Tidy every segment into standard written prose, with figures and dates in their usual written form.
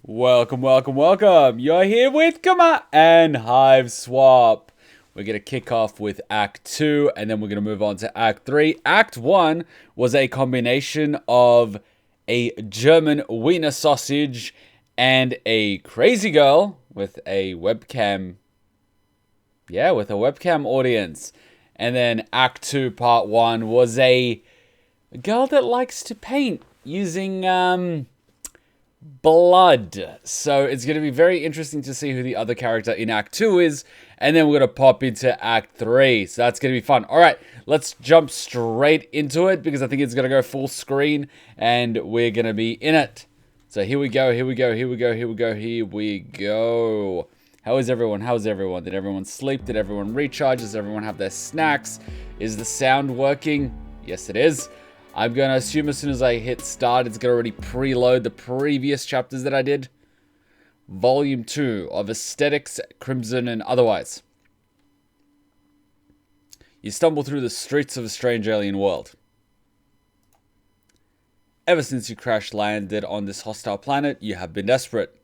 Welcome, welcome, welcome. You're here with Kuma and Hiveswap. We're going to kick off with Act 2, and then we're going to move on to Act 3. Act 1 was a combination of a German wiener sausage and a crazy girl with a webcam. Yeah, with a webcam audience. And then Act 2, Part 1 was a girl that likes to paint using blood. So it's going to be very interesting to see who the other character in Act 2 is. And then we're going to pop into Act 3. So that's going to be fun. All right, let's jump straight into it because I think it's going to go full screen and we're going to be in it. So here we go, here we go, here we go, here we go, here we go. How is everyone? How's everyone? Did everyone sleep? Did everyone recharge? Does everyone have their snacks? Is the sound working? Yes, it is. I'm going to assume as soon as I hit start, it's going to already preload the previous chapters that I did. Volume 2 of Aesthetics, Crimson, and Otherwise. You stumble through the streets of a strange alien world. Ever since you crash landed on this hostile planet, you have been desperate.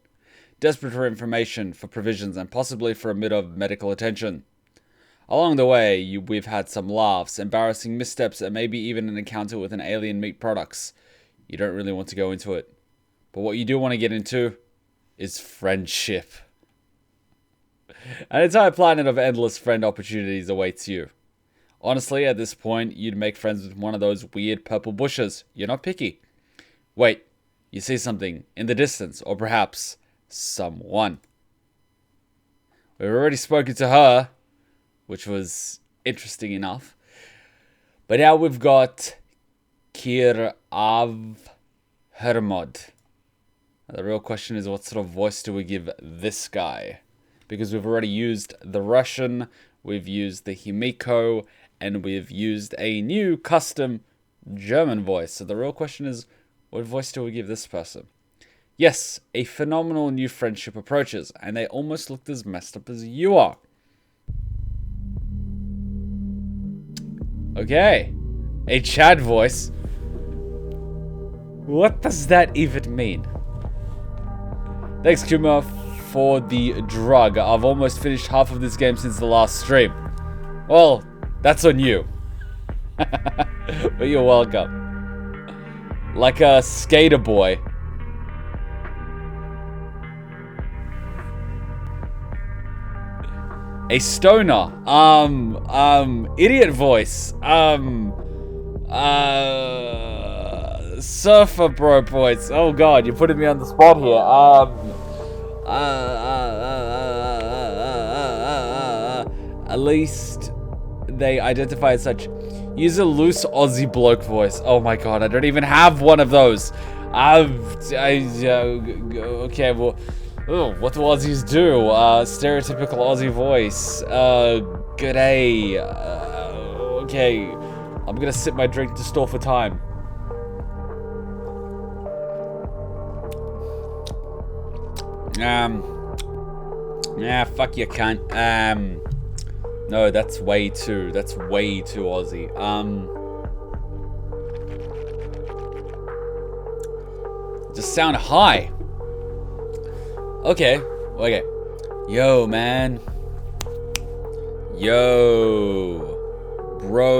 Desperate for information, for provisions, and possibly for a bit of medical attention. Along the way, we've had some laughs, embarrassing missteps, and maybe even an encounter with an alien meat products. You don't really want to go into it. But what you do want to get into is friendship. An entire planet of endless friend opportunities awaits you. Honestly, at this point, you'd make friends with one of those weird purple bushes. You're not picky. Wait, you see something in the distance, or perhaps someone. We've already spoken to her, which was interesting enough. But now we've got Kir Av Hermod. The real question is, what sort of voice do we give this guy? Because we've already used the Russian, we've used the Himiko, and we've used a new custom German voice. So the real question is, what voice do we give this person? Yes, a phenomenal new friendship approaches, and they almost looked as messed up as you are. Okay, a Chad voice. What does that even mean? Thanks, Kuma, for the drug. I've almost finished half of this game since the last stream. Well, that's on you. But you're welcome. Like a skater boy. A stoner. Idiot voice. Surfer bro voice. Oh god, you're putting me on the spot here. At least they identify as such. Use a loose Aussie bloke voice. Oh my god, I don't even have one of those. Okay, well. Oh, what do Aussies do? Stereotypical Aussie voice. G'day. Okay. I'm gonna sip my drink to stall for time. Yeah, fuck you, cunt. No, that's way too Aussie. Just sound high. Okay. Yo, man. Yo. Bro.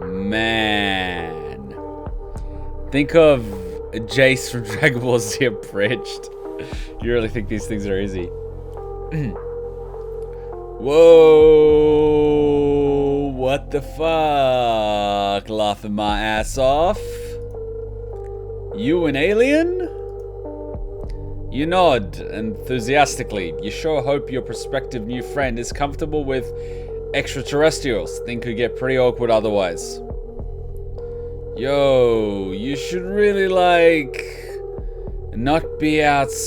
Man. Think of Jace from Dragon Ball Z Abridged. You really think these things are easy? Whoa. What the fuck? Laughing my ass off. You an alien? You nod enthusiastically. You sure hope your prospective new friend is comfortable with extraterrestrials. Thing could get pretty awkward otherwise. Yo, you should really, not be outside.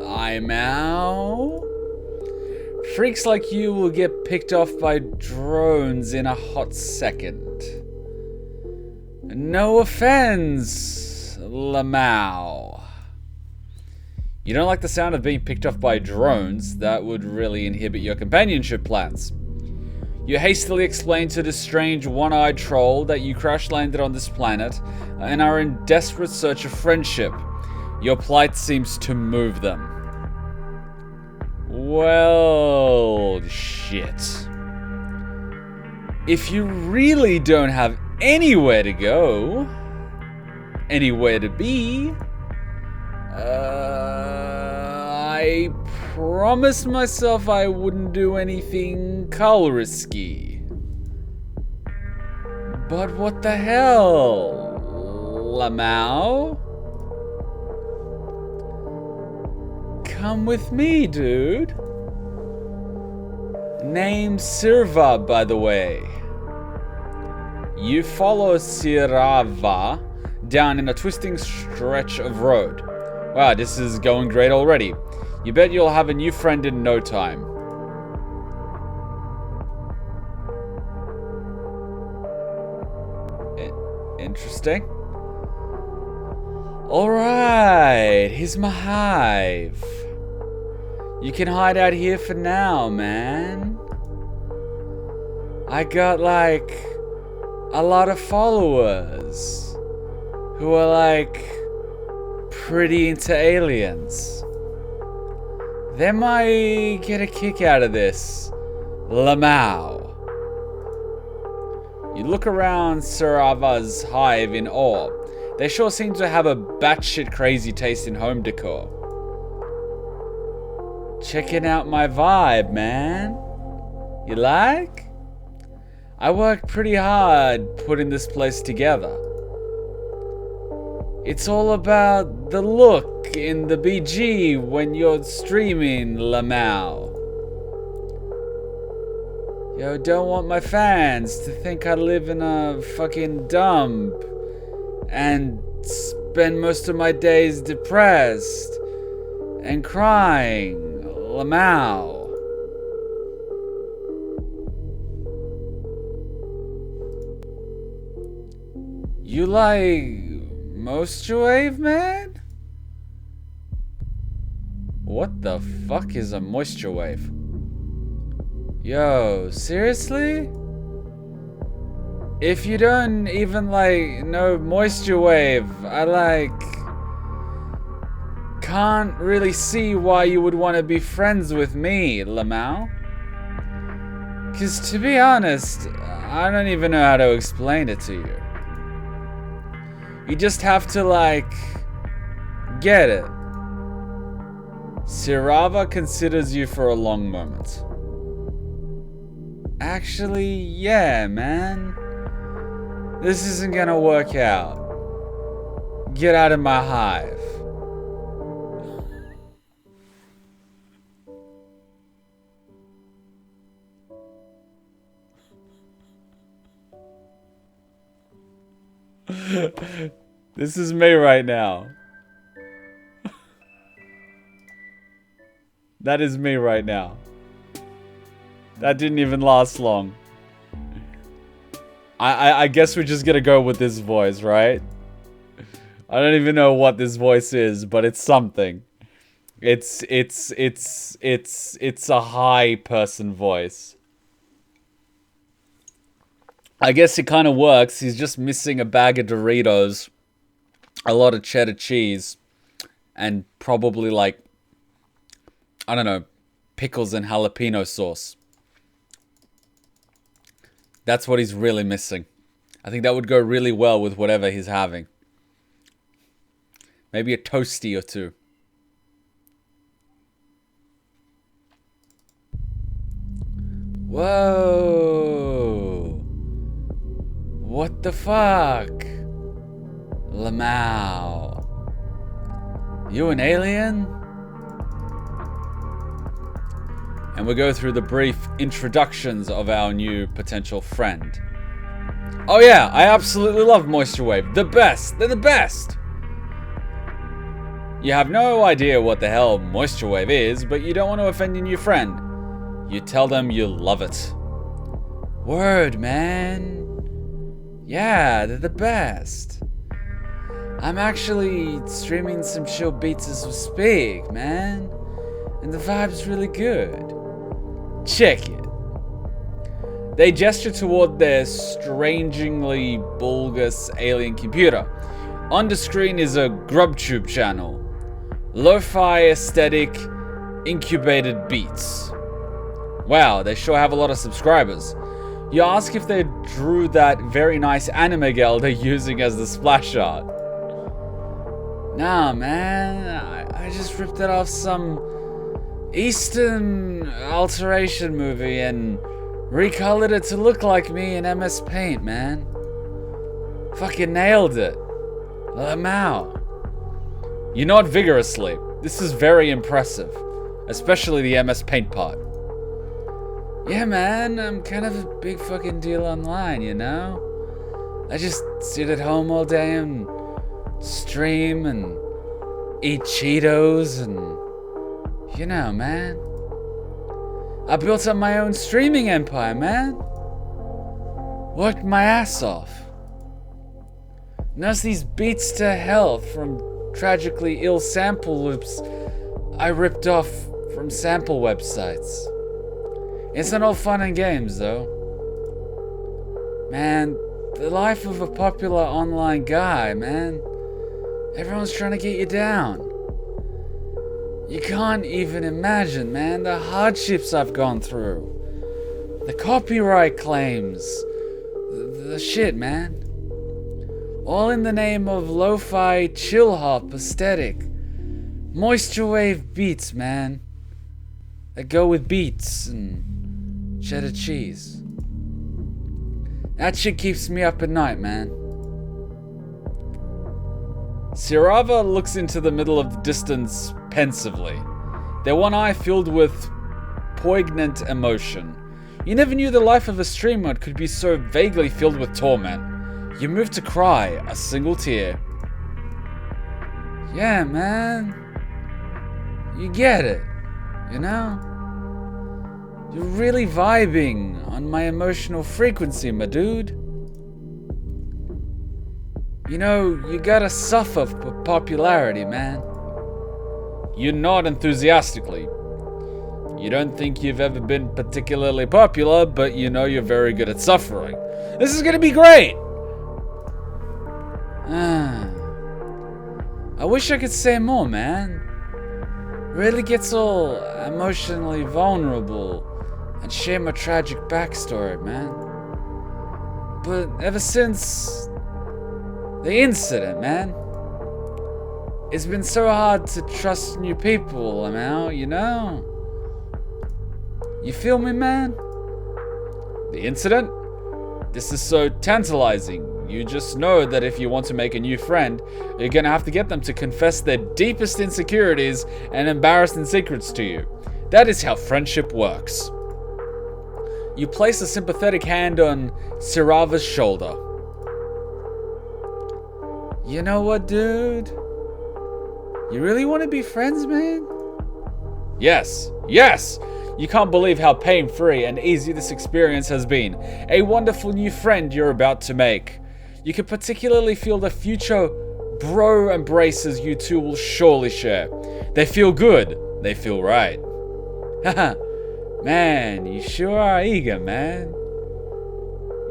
I'm out. Freaks like you will get picked off by drones in a hot second. No offense, Lamau. You don't like the sound of being picked off by drones? That would really inhibit your companionship plans. You hastily explain to this strange one-eyed troll that you crash-landed on this planet and are in desperate search of friendship. Your plight seems to move them. Well, shit. If you really don't have anywhere to go, anywhere to be, I promised myself I wouldn't do anything risky. But what the hell, Lamau? Come with me, dude. Name's Serrat, by the way. You follow Serrat down in a twisting stretch of road. Wow, this is going great already. You bet you'll have a new friend in no time. Interesting. Alright, here's my hive. You can hide out here for now, man. I got like a lot of followers who are like pretty into aliens. They might get a kick out of this. Lamau. You look around Serrat's hive in awe. They sure seem to have a batshit crazy taste in home decor. Checking out my vibe, man. You like? I worked pretty hard putting this place together. It's all about the look in the BG when you're streaming, Lamau. Yo, don't want my fans to think I live in a fucking dump and spend most of my days depressed and crying, Lamau. You like Moisture Wave, man? What the fuck is a moisture wave? Yo, seriously? If you don't even like know moisture wave, I can't really see why you would want to be friends with me, Lamau. Cause to be honest, I don't even know how to explain it to you. You just have to get it. Serrat considers you for a long moment. Actually, yeah, man. This isn't gonna work out. Get out of my hive. This is me right now. That is me right now. That didn't even last long. I guess we're just gonna go with this voice, right? I don't even know what this voice is, but it's something. It's a high person voice. I guess it kind of works. He's just missing a bag of Doritos, a lot of cheddar cheese, and probably I don't know, pickles and jalapeno sauce. That's what he's really missing. I think that would go really well with whatever he's having. Maybe a toasty or two. Whoa. What the fuck? Lamau. You an alien? And we go through the brief introductions of our new potential friend. Oh yeah, I absolutely love Moisture Wave. The best! They're the best! You have no idea what the hell Moisture Wave is, but you don't want to offend your new friend. You tell them you love it. Word, man. Yeah, they're the best. I'm actually streaming some chill beats as we speak, man. And the vibe's really good. Check it. They gesture toward their strangely bulbous alien computer. On the screen is a GrubTube channel. Lo-fi aesthetic, incubated beats. Wow, they sure have a lot of subscribers. You ask if they drew that very nice anime girl they're using as the splash art. Nah, man, I just ripped it off some Eastern alteration movie and recolored it to look like me in MS Paint, man. Fucking nailed it. Lamau. You nod vigorously. This is very impressive. Especially the MS Paint part. Yeah, man, I'm kind of a big fucking deal online, you know? I just sit at home all day and stream and eat Cheetos and... you know, man. I built up my own streaming empire, man. Worked my ass off. Nurse these beats to health from tragically ill sample loops I ripped off from sample websites. It's not all fun and games, though. Man, the life of a popular online guy, man. Everyone's trying to get you down. You can't even imagine, man, the hardships I've gone through. The copyright claims. The shit, man. All in the name of lo-fi chill hop aesthetic. Moisture wave beats, man. That go with beats and cheddar cheese. That shit keeps me up at night, man. Serrat looks into the middle of the distance pensively, their one eye filled with poignant emotion. You never knew the life of a streamer could be so vaguely filled with torment. You moved to cry a single tear. Yeah, man. You get it, you know? You're really vibing on my emotional frequency, my dude. You know, you gotta suffer for popularity, man. You nod enthusiastically. You don't think you've ever been particularly popular, but you know you're very good at suffering. This is gonna be great! I wish I could say more, man. Really gets all emotionally vulnerable and share my tragic backstory, man. But ever since the incident, man, it's been so hard to trust new people now, you know? You feel me, man? The incident? This is so tantalizing. You just know that if you want to make a new friend, you're gonna have to get them to confess their deepest insecurities and embarrassing secrets to you. That is how friendship works. You place a sympathetic hand on Serrat's shoulder. You know what, dude? You really want to be friends, man? Yes, yes! You can't believe how pain-free and easy this experience has been. A wonderful new friend you're about to make. You can particularly feel the future bro embraces you two will surely share. They feel good. They feel right. Haha. Man, you sure are eager, man.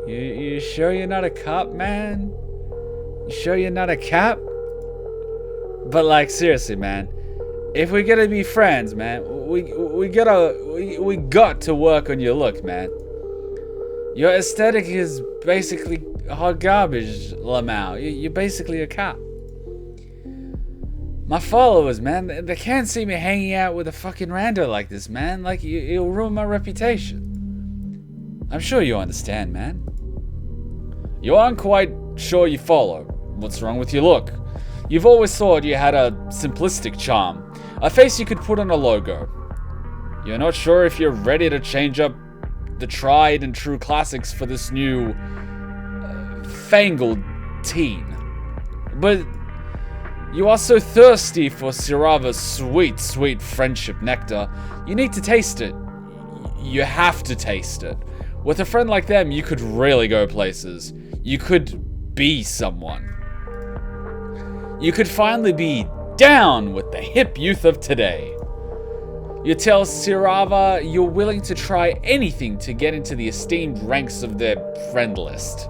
You sure you're not a cop, man? You sure you're not a cap? But like, seriously, man. If we're gonna be friends, man, we got to work on your look, man. Your aesthetic is basically hot garbage, Lamau. You're basically a cop. My followers, man, they can't see me hanging out with a fucking rando like this, man. Like, it'll ruin my reputation. I'm sure you understand, man. You aren't quite sure you follow. What's wrong with your look? You've always thought you had a simplistic charm. A face you could put on a logo. You're not sure if you're ready to change up the tried and true classics for this new fangled teen. But you are so thirsty for Serrat's sweet, sweet friendship nectar. You need to taste it. You have to taste it. With a friend like them, you could really go places. You could be someone. You could finally be down with the hip youth of today. You tell Serrat you're willing to try anything to get into the esteemed ranks of their friend list.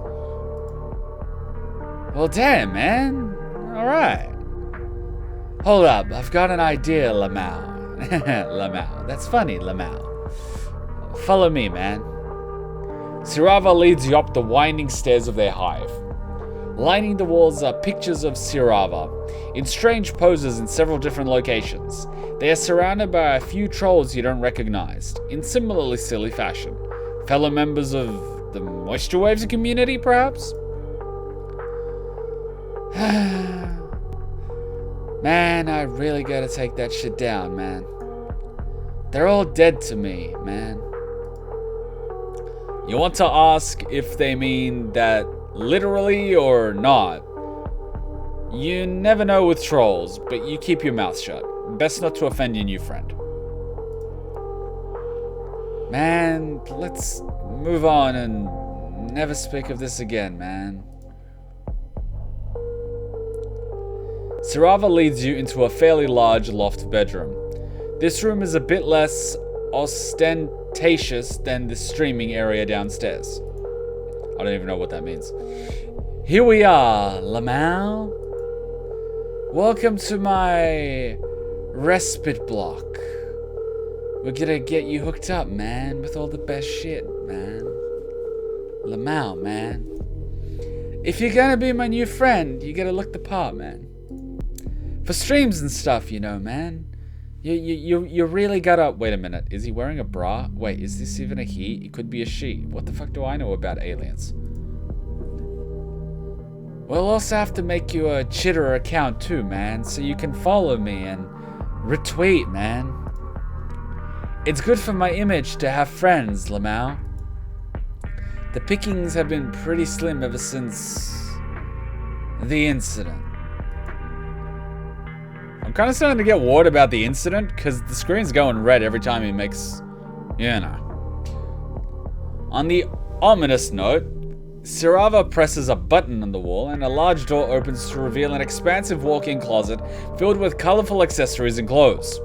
Well, damn, man. Alright. Hold up, I've got an idea, Lamau. Lamau. That's funny, Lamau. Follow me, man. Serrat leads you up the winding stairs of their hive. Lining the walls are pictures of Serrat, in strange poses in several different locations. They are surrounded by a few trolls you don't recognize, in similarly silly fashion. Fellow members of the Moisture Waves community, perhaps? Man, I really gotta take that shit down, man. They're all dead to me, man. You want to ask if they mean that literally or not? You never know with trolls, but you keep your mouth shut. Best not to offend your new friend. Man, let's move on and never speak of this again, man. Serrat leads you into a fairly large loft bedroom. This room is a bit less ostentatious than the streaming area downstairs. I don't even know what that means. Here we are, Lamau. Welcome to my respite block. We're gonna get you hooked up, man, with all the best shit, man. Lamau, man. If you're gonna be my new friend, you gotta look the part, man. For streams and stuff, you know, man. You really gotta... Wait a minute. Is he wearing a bra? Wait, is this even a he? It could be a she. What the fuck do I know about aliens? We'll also have to make you a Chitter account too, man, so you can follow me and retweet, man. It's good for my image to have friends, Lamau. The pickings have been pretty slim ever since the incident. I'm kind of starting to get worried about the incident because the screen's going red every time he makes, you know. On the ominous note, Serrat presses a button on the wall and a large door opens to reveal an expansive walk-in closet filled with colorful accessories and clothes.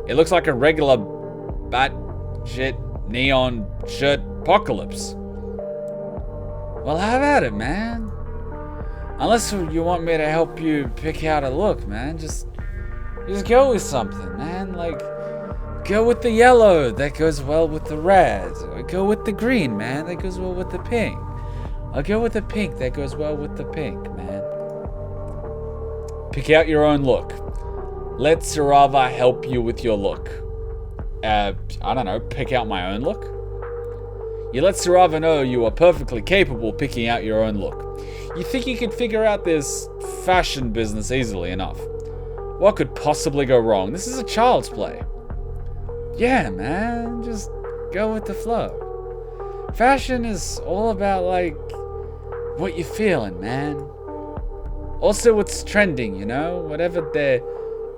It looks like a regular bat-shit neon shirt apocalypse. Well, have at it, man. Unless you want me to help you pick out a look, man. Just go with something, man. Like, go with the yellow. That goes well with the red. Or go with the green, man. That goes well with the pink. I'll go with the pink. That goes well with the pink, man. Pick out your own look. Let Serrat help you with your look. I don't know, pick out my own look? You let Serrat know you are perfectly capable of picking out your own look. You think you could figure out this fashion business easily enough. What could possibly go wrong? This is a child's play. Yeah, man, just go with the flow. Fashion is all about, like, what you're feeling, man. Also, what's trending, you know? Whatever they're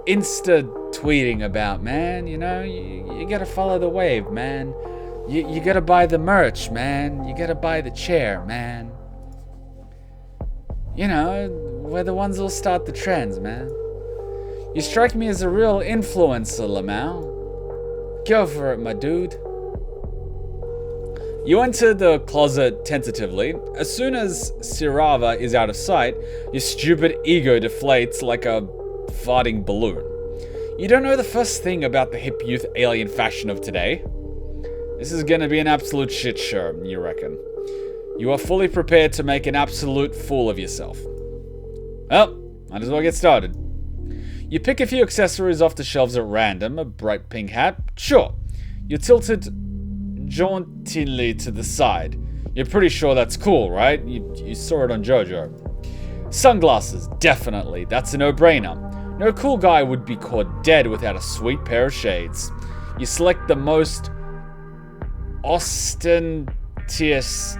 Insta-tweeting about, man, you know? You gotta follow the wave, man. You gotta buy the merch, man. You gotta buy the chair, man. You know, we're the ones who'll start the trends, man. You strike me as a real influencer, Lamau. Go for it, my dude. You enter the closet tentatively. As soon as Serrat is out of sight, your stupid ego deflates like a farting balloon. You don't know the first thing about the hip youth alien fashion of today. This is gonna be an absolute shit show, you reckon. You are fully prepared to make an absolute fool of yourself. Well, might as well get started. You pick a few accessories off the shelves at random. A bright pink hat, sure. You're tilted jauntily to the side. You're pretty sure that's cool, right? You saw it on JoJo. Sunglasses, definitely. That's a no-brainer. No cool guy would be caught dead without a sweet pair of shades. You select the most ostentatious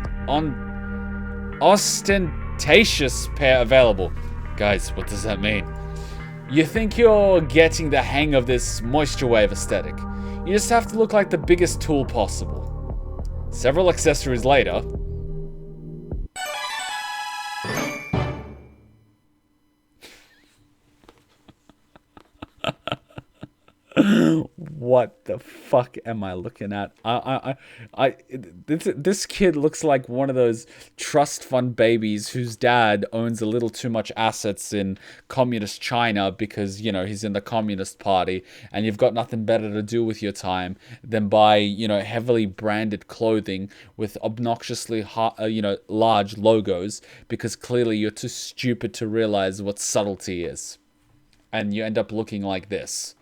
pair available. Guys, what does that mean? You think you're getting the hang of this moisture wave aesthetic. You just have to look like the biggest tool possible. Several accessories later... what the fuck am I looking at? This kid looks like one of those trust fund babies whose dad owns a little too much assets in communist China because, you know, he's in the Communist Party, and you've got nothing better to do with your time than buy, you know, heavily branded clothing with obnoxiously, large logos, because clearly you're too stupid to realize what subtlety is. And you end up looking like this.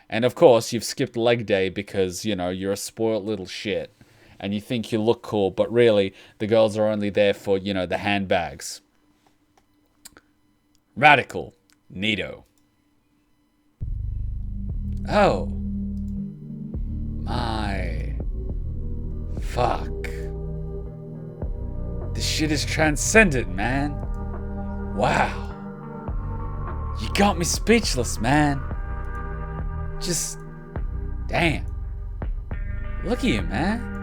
And of course, you've skipped leg day because, you know, you're a spoiled little shit. And you think you look cool, but really, the girls are only there for, you know, the handbags. Radical. Neato. Oh. My. Fuck. This shit is transcendent, man. Wow. You got me speechless, man. Just, damn. Look at you, man.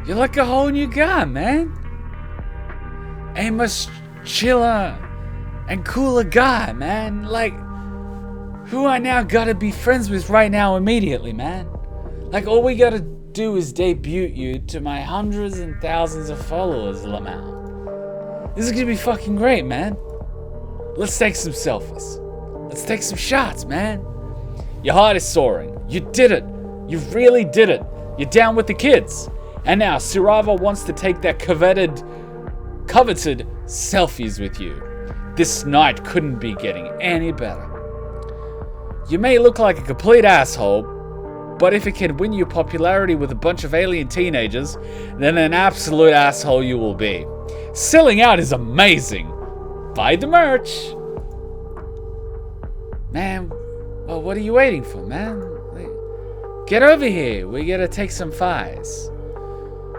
You're like a whole new guy, man. A much chiller and cooler guy, man. Like, who I now gotta be friends with right now immediately, man. Like, all we gotta do is debut you to my hundreds and thousands of followers, Lamau. This is gonna be fucking great, man. Let's take some selfies. Let's take some shots, man. Your heart is soaring. You did it. You really did it. You're down with the kids. And now Serrat wants to take that coveted selfies with you. This night couldn't be getting any better. You may look like a complete asshole, but if it can win you popularity with a bunch of alien teenagers, then an absolute asshole you will be. Selling out is amazing. Buy the merch. Man, well, what are you waiting for, man? Get over here. We gotta take some photos.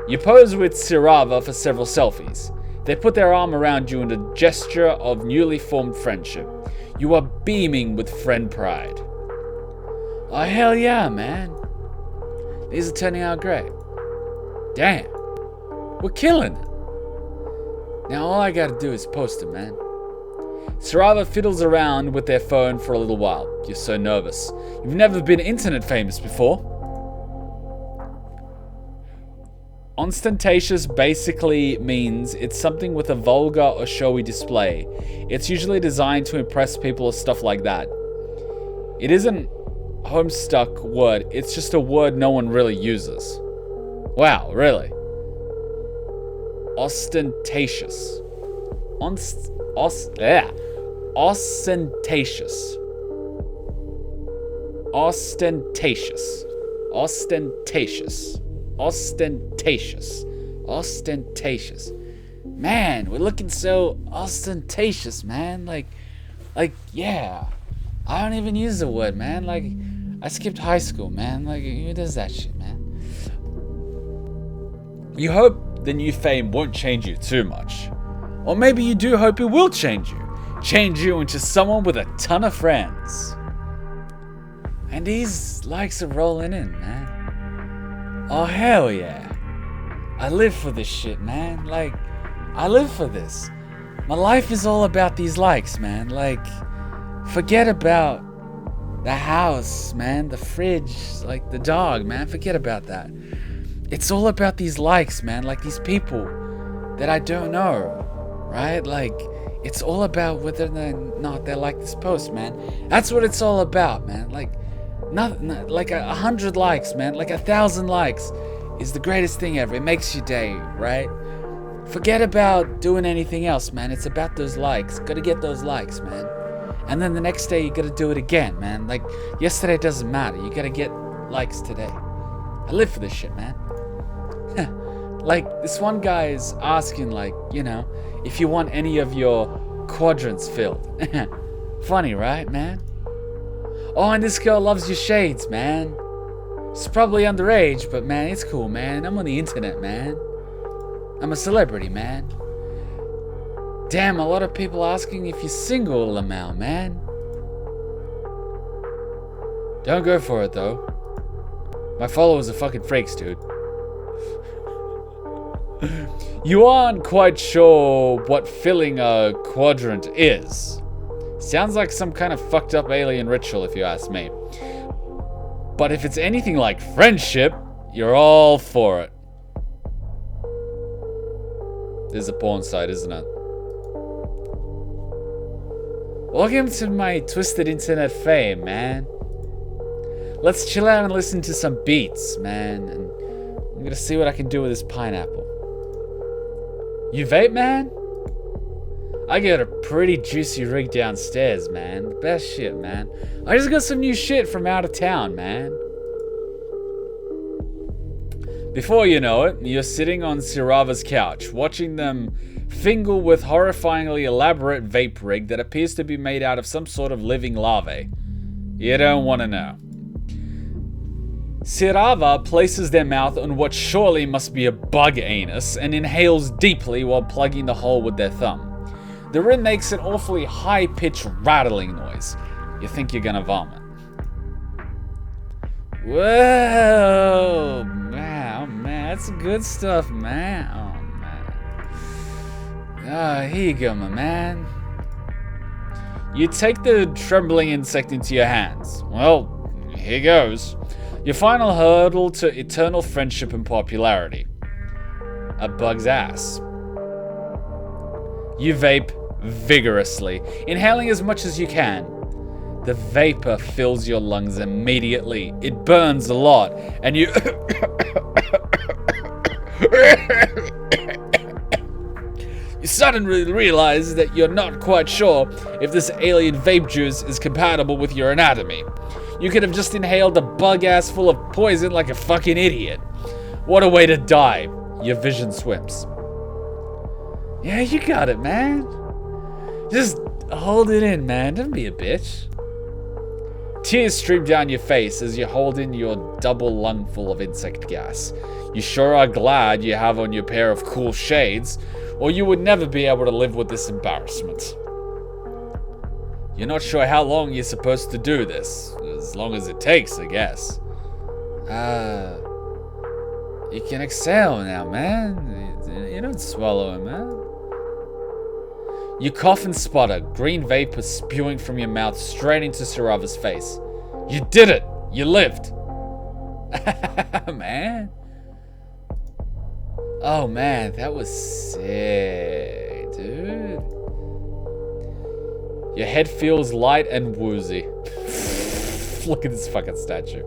You pose with Serrat for several selfies. They put their arm around you in a gesture of newly formed friendship. You are beaming with friend pride. Oh, hell yeah, man. These are turning out great. Damn. We're killing it. Now all I gotta do is post them, man. Serrat fiddles around with their phone for a little while. You're so nervous. You've never been internet famous before. Ostentatious basically means it's something with a vulgar or showy display. It's usually designed to impress people or stuff like that. It isn't a Homestuck word, it's just a word no one really uses. Wow, really? Ostentatious. Ostentatious. Ostentatious. Ostentatious. Ostentatious. Ostentatious. Man, we're looking so ostentatious, man. Like, yeah. I don't even use the word, man. Like, I skipped high school, man. Like, who does that shit, man? You hope the new fame won't change you too much. Or maybe you do hope it will change you. Change you into someone with a ton of friends. And these likes are rolling in, man. Oh, hell yeah. I live for this shit, man. Like, I live for this. My life is all about these likes, man. Like, forget about the house, man, the fridge, like the dog, man. Forget about that. It's all about these likes, man. Like, these people that I don't know, right? Like, it's all about whether or not they like this post, man. That's what it's all about, man. Like, not like 100 likes, man. Like 1,000 likes is the greatest thing ever. It makes your day, right? Forget about doing anything else, man. It's about those likes. Gotta get those likes, man. And then the next day you gotta do it again, man. Like, yesterday doesn't matter. You gotta get likes today. I live for this shit, man. Like, this one guy is asking, like, you know, if you want any of your quadrants filled. Funny, right, man? Oh, and this girl loves your shades, man. She's probably underage, but man, it's cool, man. I'm on the internet, man. I'm a celebrity, man. Damn, a lot of people asking if you're single, Lamau, man. Don't go for it, though. My followers are fucking freaks, dude. You aren't quite sure what filling a quadrant is. Sounds like some kind of fucked up alien ritual, if you ask me. But if it's anything like friendship, you're all for it. This is a porn site, isn't it? Welcome to my twisted internet fame, man. Let's chill out and listen to some beats, man. And I'm gonna see what I can do with this pineapple. You vape, man? I got a pretty juicy rig downstairs, man. The best shit, man. I just got some new shit from out of town, man. Before you know it, you're sitting on Serrava's couch, watching them finger with horrifyingly elaborate vape rig that appears to be made out of some sort of living larvae. You don't want to know. Serrava places their mouth on what surely must be a bug anus and inhales deeply while plugging the hole with their thumb. The rim makes an awfully high-pitched rattling noise. You think you're gonna vomit. Whoa, man, oh man, that's good stuff, man. Oh man. Here you go, my man. You take the trembling insect into your hands. Well, here goes. Your final hurdle to eternal friendship and popularity. A bug's ass. You vape vigorously, inhaling as much as you can. The vapor fills your lungs immediately. It burns a lot, and you you suddenly realize that you're not quite sure if this alien vape juice is compatible with your anatomy. You could have just inhaled a bug ass full of poison like a fucking idiot. What a way to die. Your vision swims. Yeah, you got it, man. Just hold it in, man. Don't be a bitch. Tears stream down your face as you hold in your double lungful of insect gas. You sure are glad you have on your pair of cool shades, or you would never be able to live with this embarrassment. You're not sure how long you're supposed to do this. As long as it takes, I guess. You can exhale now, man. You don't swallow it, man. You cough and sputter, green vapor spewing from your mouth straight into Serrava's face. You did it! You lived! Man. Oh man, that was sick, dude. Your head feels light and woozy. Look at this fucking statue.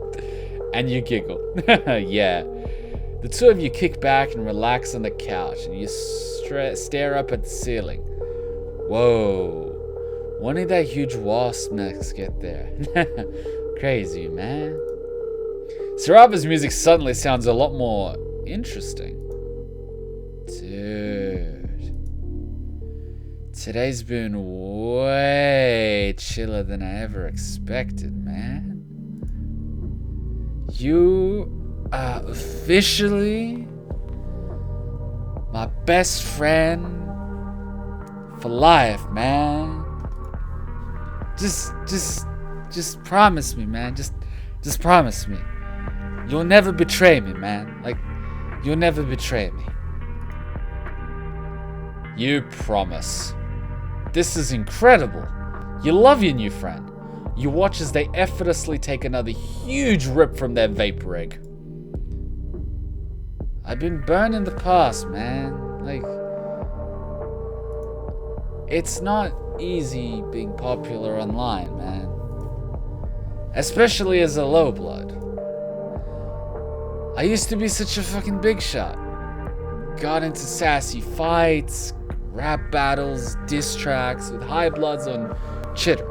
And you giggle. Yeah. The two of you kick back and relax on the couch, and you stare up at the ceiling. Whoa. When did that huge wasp next get there? Crazy, man. Serrava's music suddenly sounds a lot more interesting. Dude. Today's been way chiller than I ever expected, man. You are officially my best friend for life, man. Just promise me, man. Just promise me. You'll never betray me, man. Like, you'll never betray me. You promise. This is incredible. You love your new friend. You watch as they effortlessly take another huge rip from their vape rig. I've been burned in the past, man. Like, it's not easy being popular online, man. Especially as a low blood. I used to be such a fucking big shot. Got into sassy fights, rap battles, diss tracks with high bloods on Chitter.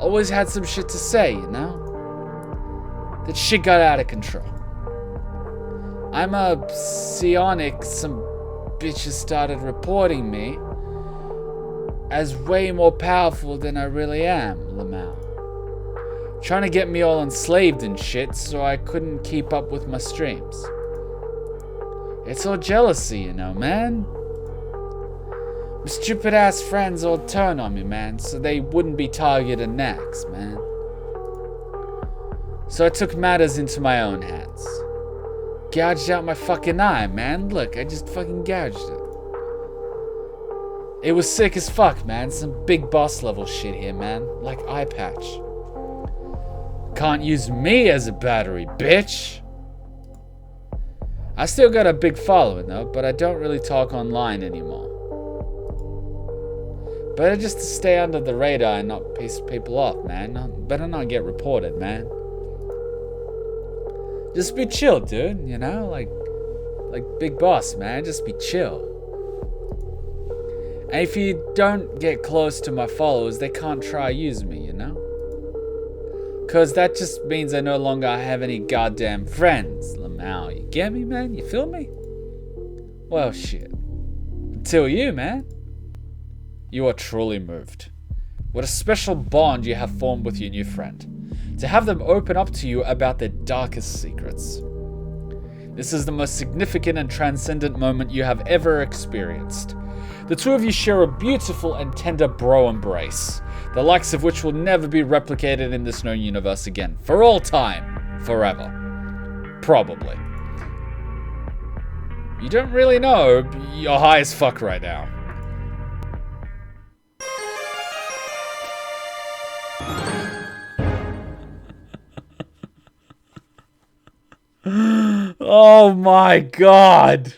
Always had some shit to say, you know? That shit got out of control. I'm a psionic, some bitches started reporting me as way more powerful than I really am, Lamau. Trying to get me all enslaved and shit so I couldn't keep up with my streams. It's all jealousy, you know, man. My stupid ass friends all turn on me, man, so they wouldn't be targeted next, man. So I took matters into my own hands. Gouged out my fucking eye, man. Look, I just fucking gouged it. It was sick as fuck, man. Some big boss level shit here, man. Like eye patch. can't use me as a battery, bitch. I still got a big following though, but I don't really talk online anymore. Better just to stay under the radar and not piss people off, man. Better not get reported, man. Just be chill, dude, you know? Like Big Boss, man. Just be chill. And if you don't get close to my followers, they can't try use me, you know? Because that just means I no longer have any goddamn friends, Lamau. You get me, man? You feel me? Well, shit. Until you, man. You are truly moved. What a special bond you have formed with your new friend. To have them open up to you about their darkest secrets. This is the most significant and transcendent moment you have ever experienced. The two of you share a beautiful and tender bro embrace, the likes of which will never be replicated in this known universe again. For all time. Forever. Probably. You don't really know, you're high as fuck right now. Oh my god.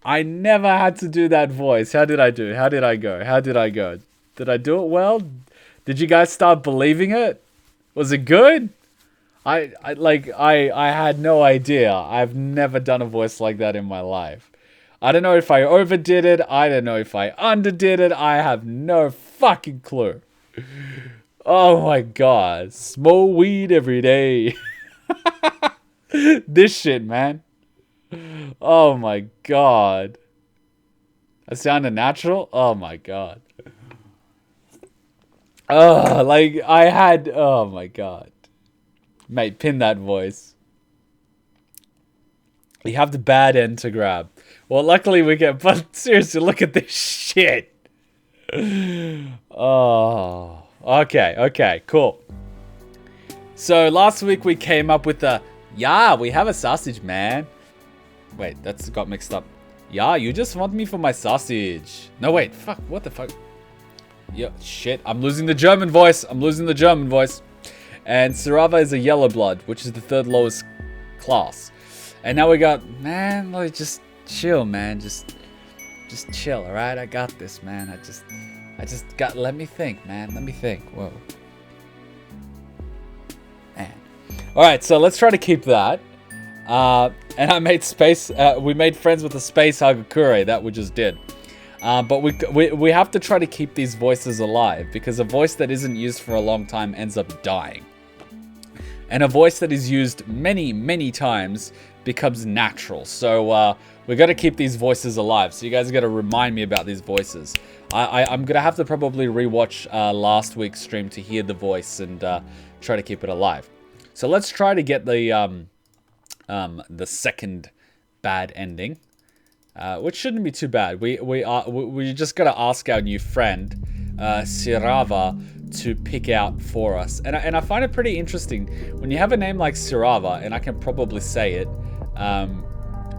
I never had to do that voice. How did I do? How did I go? How did I go? Did I do it well? Did you guys start believing it? Was it good? I had no idea. I've never done a voice like that in my life. I don't know if I overdid it. I don't know if I underdid it. I have no fucking clue. Oh my god. Smoke weed every day. This shit, man. Oh my god. I sounded natural? Oh my god. Oh, like I had... Oh my god. Mate, pin that voice. You have the bad end to grab. Well, luckily we get... But seriously, look at this shit. Oh. Okay, cool. So last week we came up with the... Yeah, we have a sausage, man. Wait, that's got mixed up. Yeah, you just want me for my sausage. No, wait, fuck, what the fuck? Yeah, shit, I'm losing the German voice. And Serrat is a yellow blood, which is the third lowest class. And now we got, man, like, just chill, man. Just chill, alright? I got this, man. I just got, let me think, man. Let me think, whoa. Man. Alright, so let's try to keep that. And I made we made friends with the space Hagakure that we just did. But we have to try to keep these voices alive, because a voice that isn't used for a long time ends up dying. And a voice that is used many, many times becomes natural. So we got to keep these voices alive. So you guys got to remind me about these voices. I'm going to have to probably rewatch last week's stream to hear the voice and try to keep it alive. So let's try to get the second bad ending, which shouldn't be too bad. We just gotta ask our new friend Serrat to pick out for us, and I find it pretty interesting when you have a name like Serrat, and I can probably say it.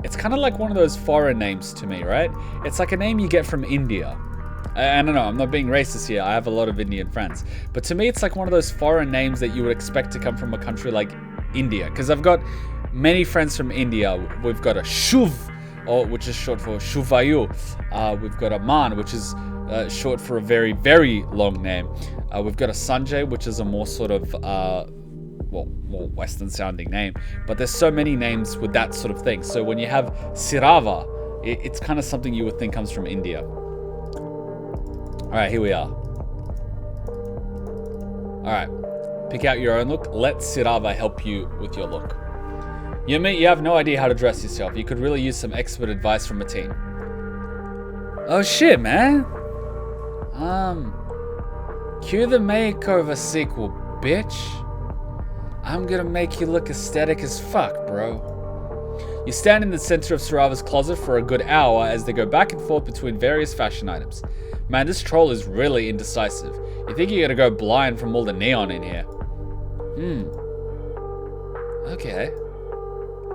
It's kind of like one of those foreign names to me, right? It's like a name you get from India. I don't know, I'm not being racist here. I have a lot of Indian friends. But to me, it's like one of those foreign names that you would expect to come from a country like India. Because I've got many friends from India. We've got a Shuv, which is short for Shuvayu. We've got a Man, which is short for a very, very long name. We've got a Sanjay, which is a more sort of, more Western sounding name. But there's so many names with that sort of thing. So when you have Serrat, it's kind of something you would think comes from India. Alright, here we are. Alright, pick out your own look. Let Serrat help you with your look. You have no idea how to dress yourself. You could really use some expert advice from a team. Oh shit, man. Cue the makeover sequel, bitch. I'm gonna make you look aesthetic as fuck, bro. You stand in the center of Serrat's closet for a good hour as they go back and forth between various fashion items. Man, this troll is really indecisive. You think you're gonna go blind from all the neon in here. Okay.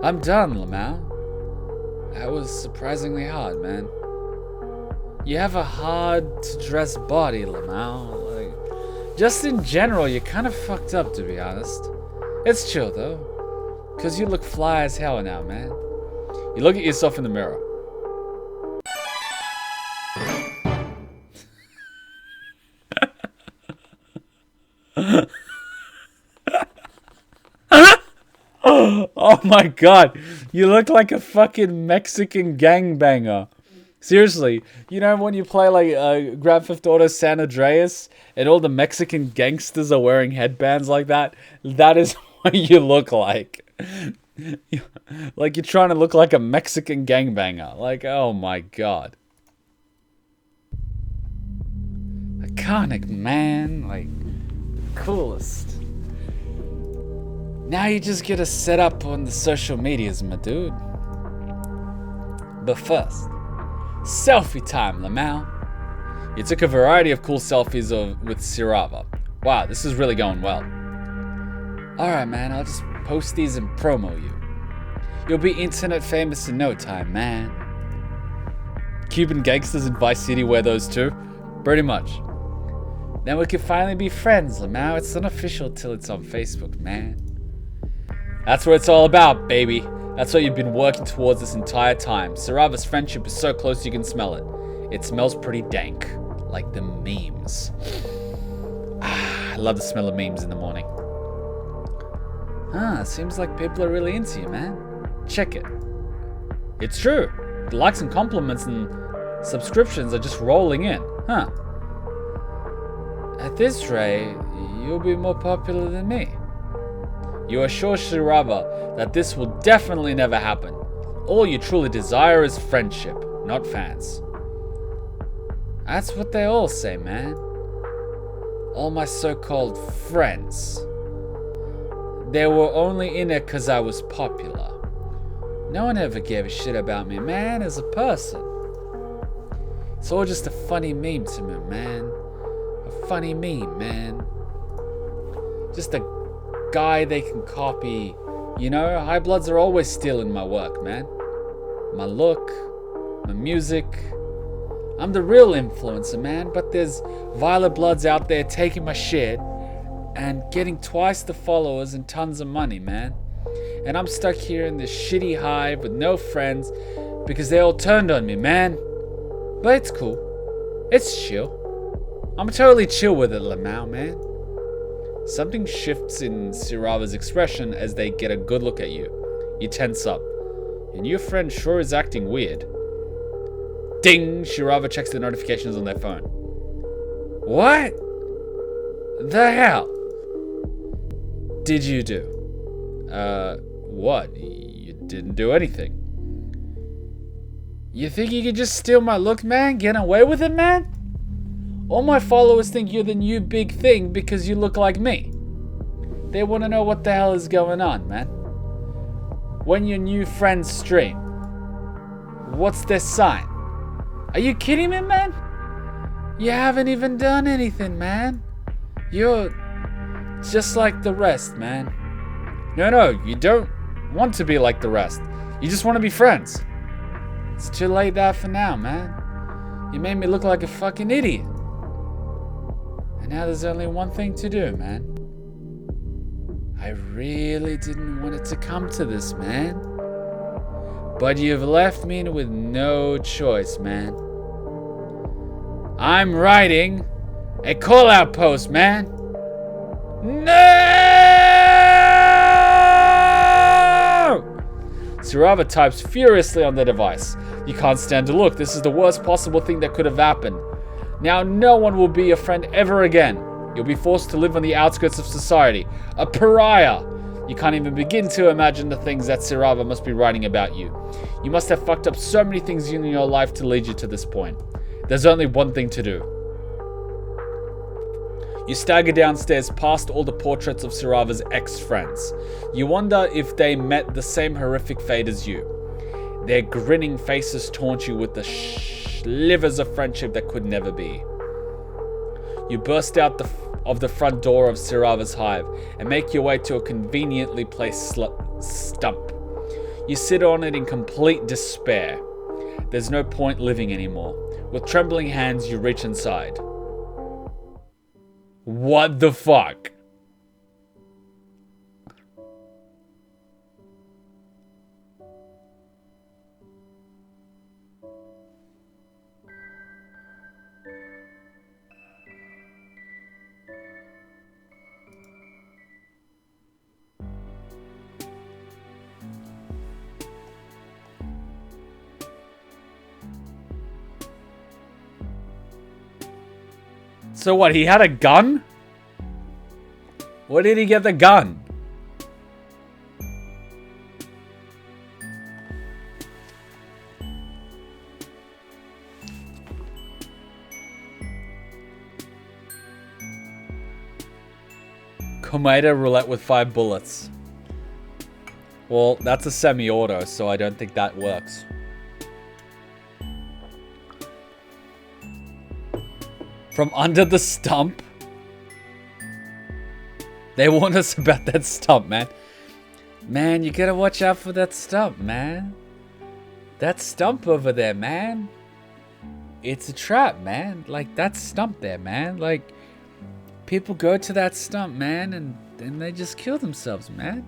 I'm done, Lamau. That was surprisingly hard, man. You have a hard-to-dress body, Lamau. Like, Just in general, you're kind of fucked up, to be honest. It's chill, though. Because you look fly as hell now, man. You look at yourself in the mirror. Oh my god. You look like a fucking Mexican gangbanger. Seriously, you know when you play like Grand Theft Auto San Andreas and all the Mexican gangsters are wearing headbands like that? That is what you look like. Like you're trying to look like a Mexican gangbanger. Like, oh my god. Iconic, man. Like, coolest. Now you just get to set up on the social medias, my dude. But first, selfie time, Lamau. You took a variety of cool selfies with Serrat. Wow, this is really going well. Alright, man, I'll just post these and promo you. You'll be internet famous in no time, man. Cuban gangsters in Vice City wear those too? Pretty much. Then we can finally be friends, Lamau. It's unofficial till it's on Facebook, man. That's what it's all about, baby. That's what you've been working towards this entire time. Serrat's friendship is so close you can smell it. It smells pretty dank. Like the memes. I love the smell of memes in the morning. Seems like people are really into you, man. Check it. It's true. The likes and compliments and subscriptions are just rolling in. At this rate, you'll be more popular than me. You assure Serrat that this will definitely never happen. All you truly desire is friendship, not fans. That's what they all say, man. All my so-called friends. They were only in it because I was popular. No one ever gave a shit about me, man, as a person. It's all just a funny meme to me, man. A funny meme, man. Just a guy they can copy. You know, high bloods are always stealing my work, man. My look, my music. I'm the real influencer, man, but there's violet bloods out there taking my shit and getting twice the followers and tons of money, man. And I'm stuck here in this shitty hive with no friends because they all turned on me, man. But it's cool. It's chill. I'm totally chill with it, Lamau, man. Something shifts in Serrat's expression as they get a good look at you. You tense up. Your new friend sure is acting weird. Ding! Serrat checks the notifications on their phone. What the hell did you do? What? You didn't do anything. You think you could just steal my look, man? Get away with it, man? All my followers think you're the new big thing because you look like me. They want to know what the hell is going on, man. When your new friends stream, what's their sign? Are you kidding me, man? You haven't even done anything, man. You're just like the rest, man. No, you don't want to be like the rest. You just want to be friends. It's too late that for now, man. You made me look like a fucking idiot. And now there's only one thing to do, man. I really didn't want it to come to this, man. But you've left me with no choice, man. I'm writing a call-out post, man. No! Serrat types furiously on the device. You can't stand to look. This is the worst possible thing that could have happened. Now no one will be your friend ever again. You'll be forced to live on the outskirts of society. A pariah. You can't even begin to imagine the things that Serrat must be writing about you. You must have fucked up so many things in your life to lead you to this point. There's only one thing to do. You stagger downstairs past all the portraits of Serrat's ex-friends. You wonder if they met the same horrific fate as you. Their grinning faces taunt you with the slivers of friendship that could never be. You burst out of the front door of Serrat's hive and make your way to a conveniently placed stump. You sit on it in complete despair. There's no point living anymore. With trembling hands, you reach inside. What the fuck? So what, he had a gun? Where did he get the gun? Komodo roulette with 5 bullets. Well, that's a semi-auto, so I don't think that works. From under the stump? They warned us about that stump, man. Man, you gotta watch out for that stump, man. That stump over there, man. It's a trap, man. Like, that stump there, man. Like, people go to that stump, man, and then they just kill themselves, man.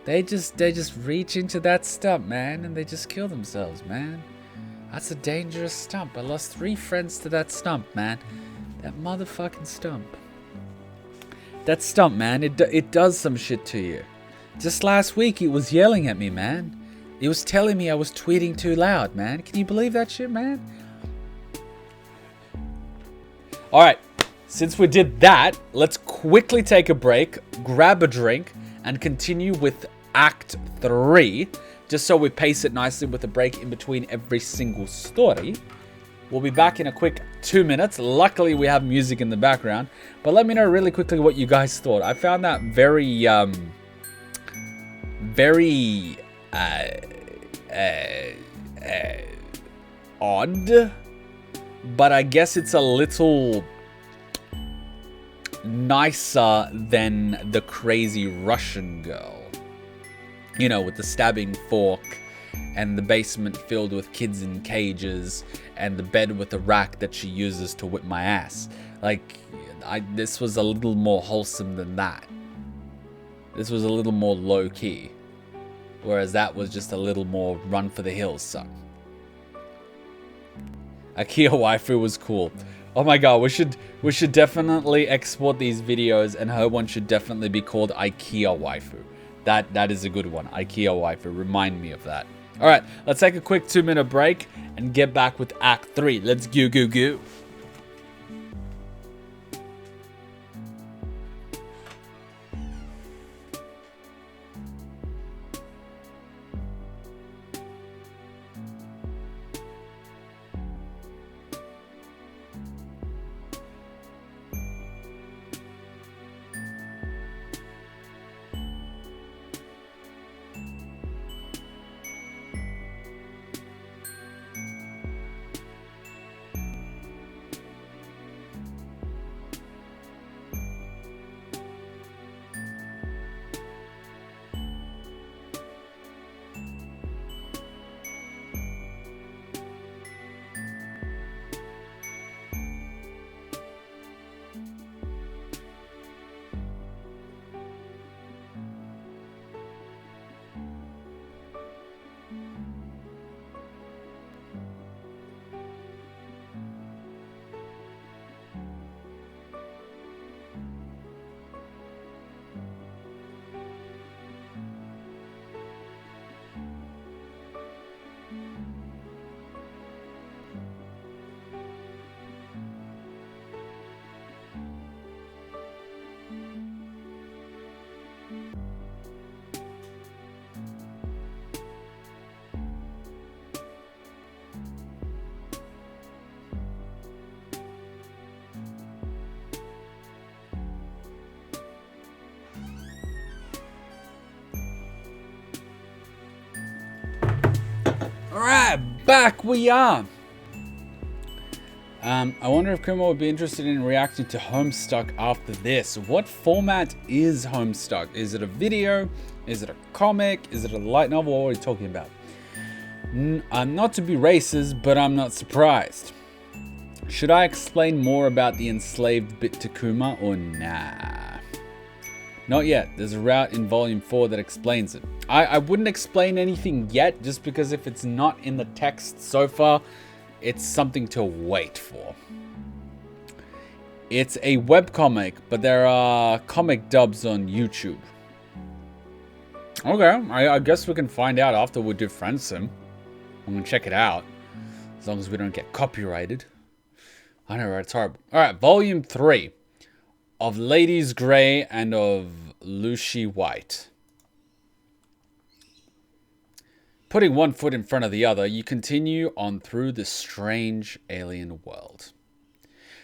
They just reach into that stump, man, and they just kill themselves, man. That's a dangerous stump. I lost 3 friends to that stump, man. That motherfucking stump. That stump, man, it does some shit to you. Just last week, it was yelling at me, man. It was telling me I was tweeting too loud, man. Can you believe that shit, man? Alright, since we did that, let's quickly take a break, grab a drink, and continue with Act 3. Just so we pace it nicely with a break in between every single story. We'll be back in a quick 2 minutes. Luckily, we have music in the background. But let me know really quickly what you guys thought. I found that very odd. But I guess it's a little nicer than the crazy Russian girl. You know, with the stabbing fork and the basement filled with kids in cages and the bed with a rack that she uses to whip my ass. Like, this was a little more wholesome than that. This was a little more low-key. Whereas that was just a little more run for the hills, son. IKEA waifu was cool. Oh my god, we should definitely export these videos, and her one should definitely be called IKEA waifu. That is a good one. IKEA waifu. Remind me of that. Alright, let's take a quick 2-minute break and get back with Act 3. Let's go. Alright, back we are. I wonder if Kuma would be interested in reacting to Homestuck after this. What format is Homestuck? Is it a video? Is it a comic? Is it a light novel? What are we talking about? Not to be racist, but I'm not surprised. Should I explain more about the enslaved bit to Kuma or nah? Not yet. There's a route in Volume 4 that explains it. I wouldn't explain anything yet, just because if it's not in the text so far, it's something to wait for. It's a webcomic, but there are comic dubs on YouTube. Okay, I guess we can find out after we do Friendsim. I'm gonna check it out. As long as we don't get copyrighted. I know, right? It's horrible. Alright, Volume 3 of Ladies Grey and of Lucy White. Putting one foot in front of the other, you continue on through this strange alien world.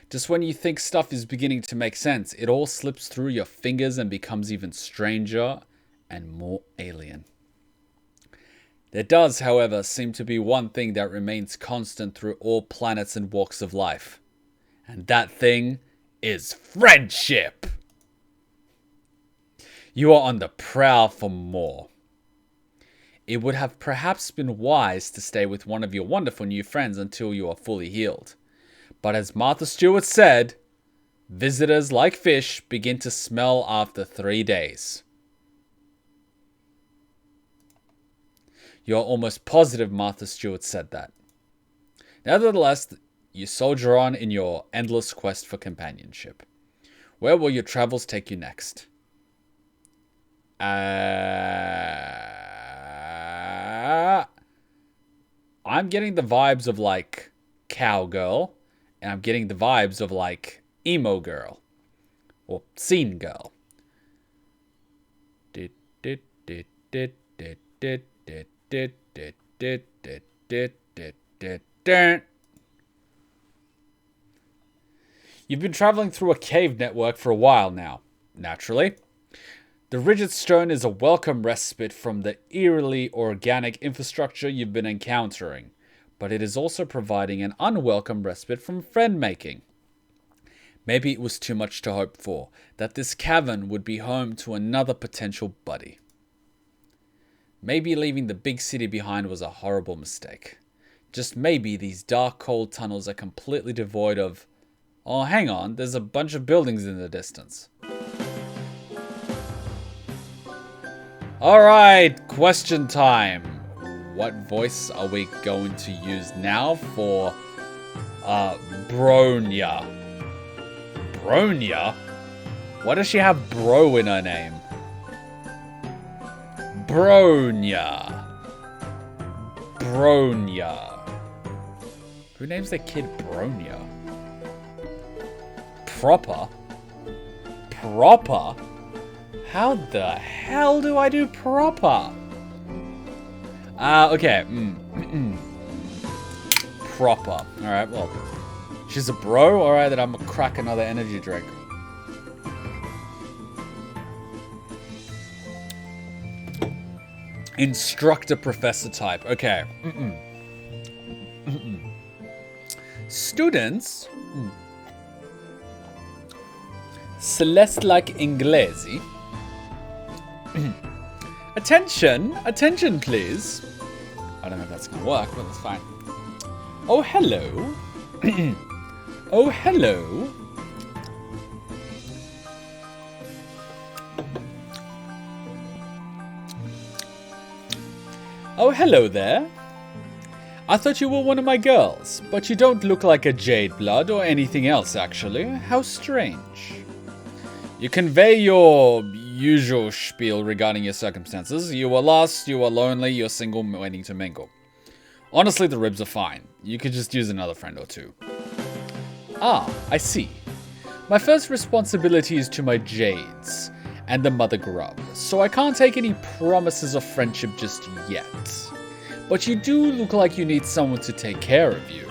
Just when you think stuff is beginning to make sense, it all slips through your fingers and becomes even stranger and more alien. There does, however, seem to be one thing that remains constant through all planets and walks of life. And that thing is friendship! You are on the prowl for more. It would have perhaps been wise to stay with one of your wonderful new friends until you are fully healed. But as Martha Stewart said, visitors like fish begin to smell after 3 days. You're almost positive Martha Stewart said that. Nevertheless, you soldier on in your endless quest for companionship. Where will your travels take you next? I'm getting the vibes of like cowgirl, and I'm getting the vibes of like emo girl or scene girl. You've been traveling through a cave network for a while now, naturally. The rigid stone is a welcome respite from the eerily organic infrastructure you've been encountering, but it is also providing an unwelcome respite from friend making. Maybe it was too much to hope for, that this cavern would be home to another potential buddy. Maybe leaving the big city behind was a horrible mistake. Just maybe these dark, cold tunnels are completely devoid of... Oh, hang on, there's a bunch of buildings in the distance. Alright, question time. What voice are we going to use now for Branya? Branya? Why does she have bro in her name? Branya. Branya. Who names their kid Branya? Proper? Proper? How the hell do I do proper? Okay. Proper. Alright, well. She's a bro? Alright, then I'm gonna crack another energy drink. Instructor professor type. Okay. Students. Celeste like Inglesi. Attention please. I don't know if that's gonna work, but that's fine. Oh hello. Oh hello. Oh hello there. I thought you were one of my girls, but you don't look like a Jade blood or anything else actually. How strange. You convey your usual spiel regarding your circumstances. You were lost, you were lonely, you're single, waiting to mingle. Honestly, the ribs are fine. You could just use another friend or two. Ah, I see. My first responsibility is to my Jades and the mother Grub, so I can't take any promises of friendship just yet. But you do look like you need someone to take care of you.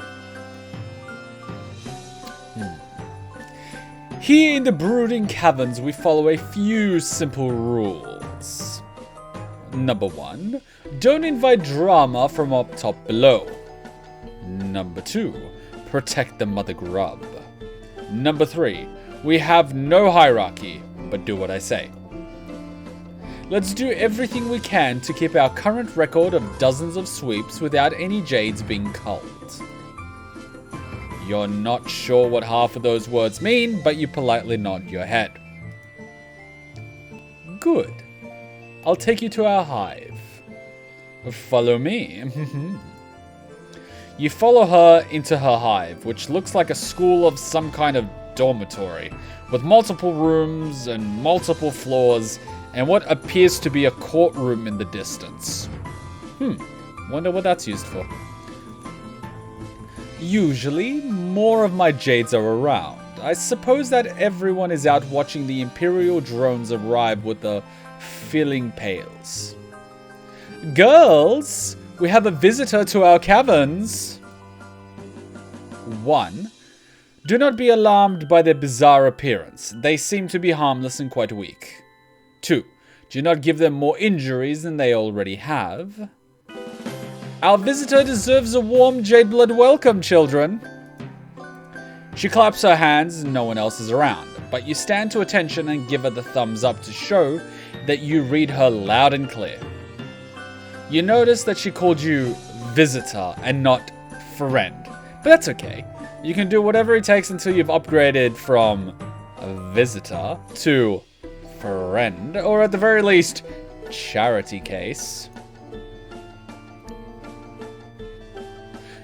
Here in the brooding caverns, we follow a few simple rules. Number 1, don't invite drama from up top below. Number 2, protect the mother grub. Number 3, we have no hierarchy, but do what I say. Let's do everything we can to keep our current record of dozens of sweeps without any Jades being culled. You're not sure what half of those words mean, but you politely nod your head. Good. I'll take you to our hive. Follow me. You follow her into her hive, which looks like a school of some kind of dormitory, with multiple rooms and multiple floors, and what appears to be a courtroom in the distance. Wonder what that's used for. Usually, more of my Jades are around. I suppose that everyone is out watching the Imperial drones arrive with the filling pails. Girls, we have a visitor to our caverns. 1. Do not be alarmed by their bizarre appearance. They seem to be harmless and quite weak. 2. Do not give them more injuries than they already have. Our visitor deserves a warm Jade blood welcome, children. She claps her hands and no one else is around, but you stand to attention and give her the thumbs up to show that you read her loud and clear. You notice that she called you visitor and not friend, but that's okay. You can do whatever it takes until you've upgraded from a visitor to friend, or at the very least, charity case.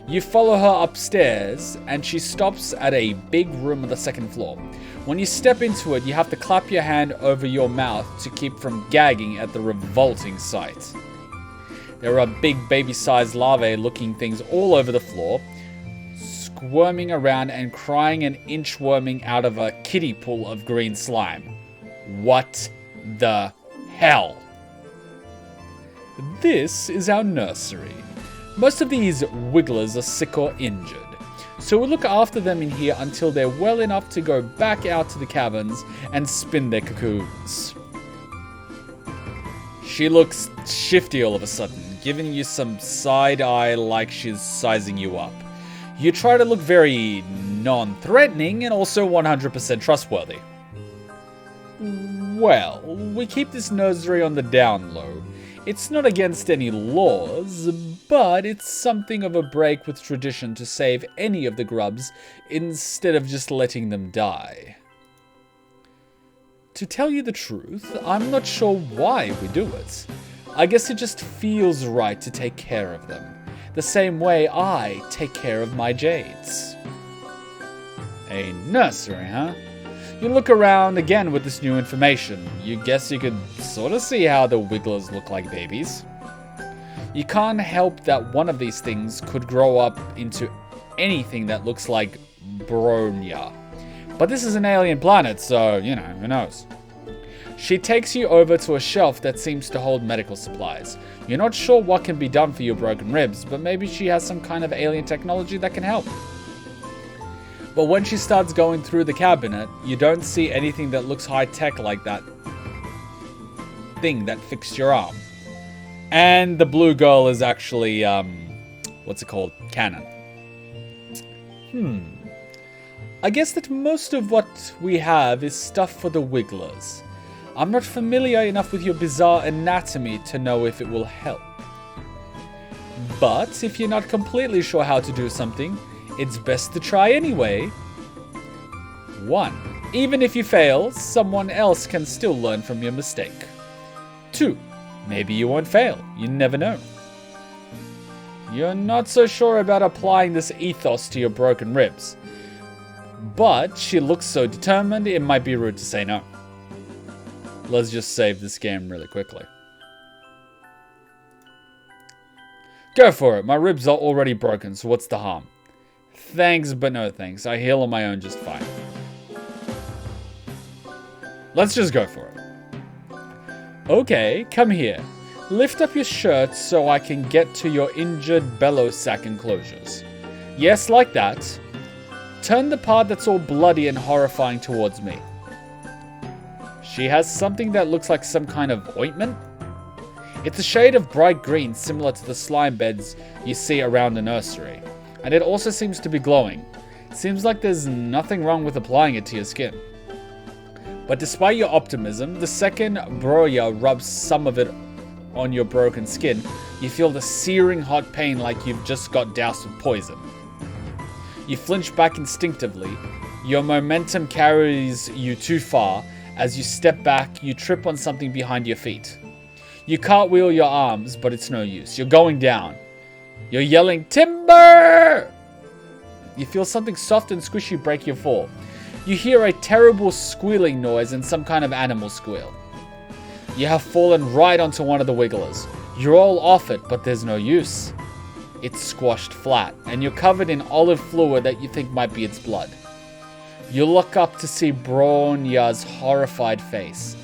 You follow her upstairs, and she stops at a big room on the second floor. When you step into it, you have to clap your hand over your mouth to keep from gagging at the revolting sight. There are big baby-sized larvae-looking things all over the floor, squirming around and crying and inchworming out of a kiddie pool of green slime. What the hell? This is our nursery. Most of these wigglers are sick or injured, so we'll look after them in here until they're well enough to go back out to the caverns and spin their cocoons. She looks shifty all of a sudden, giving you some side eye like she's sizing you up. You try to look very non-threatening and also 100% trustworthy. Well, we keep this nursery on the down low. It's not against any laws, but it's something of a break with tradition to save any of the grubs instead of just letting them die. To tell you the truth, I'm not sure why we do it. I guess it just feels right to take care of them, the same way I take care of my Jades. A nursery, huh? You look around again with this new information. You guess you could sort of see how the wigglers look like babies. You can't help that one of these things could grow up into anything that looks like Branya. But this is an alien planet, so, you know, who knows. She takes you over to a shelf that seems to hold medical supplies. You're not sure what can be done for your broken ribs, but maybe she has some kind of alien technology that can help. But when she starts going through the cabinet, you don't see anything that looks high-tech like that thing that fixed your arm. And the blue girl is actually, what's it called? Canon. I guess that most of what we have is stuff for the wigglers. I'm not familiar enough with your bizarre anatomy to know if it will help. But if you're not completely sure how to do something, it's best to try anyway. 1. Even if you fail, someone else can still learn from your mistake. 2. Maybe you won't fail. You never know. You're not so sure about applying this ethos to your broken ribs. But she looks so determined, it might be rude to say no. Let's just save this game really quickly. Go for it. My ribs are already broken, so what's the harm? Thanks, but no thanks. I heal on my own just fine. Let's just go for it. Okay, come here. Lift up your shirt so I can get to your injured bellow sack enclosures. Yes, like that. Turn the part that's all bloody and horrifying towards me. She has something that looks like some kind of ointment. It's a shade of bright green similar to the slime beds you see around the nursery. And it also seems to be glowing. Seems like there's nothing wrong with applying it to your skin. But despite your optimism, the second Branya rubs some of it on your broken skin, you feel the searing hot pain like you've just got doused with poison. You flinch back instinctively. Your momentum carries you too far. As you step back, you trip on something behind your feet. You cartwheel your arms, but it's no use. You're going down. You're yelling, "Timber!" You feel something soft and squishy break your fall. You hear a terrible squealing noise and some kind of animal squeal. You have fallen right onto one of the wigglers. You're all off it, but there's no use. It's squashed flat, and you're covered in olive fluid that you think might be its blood. You look up to see Branya's horrified face,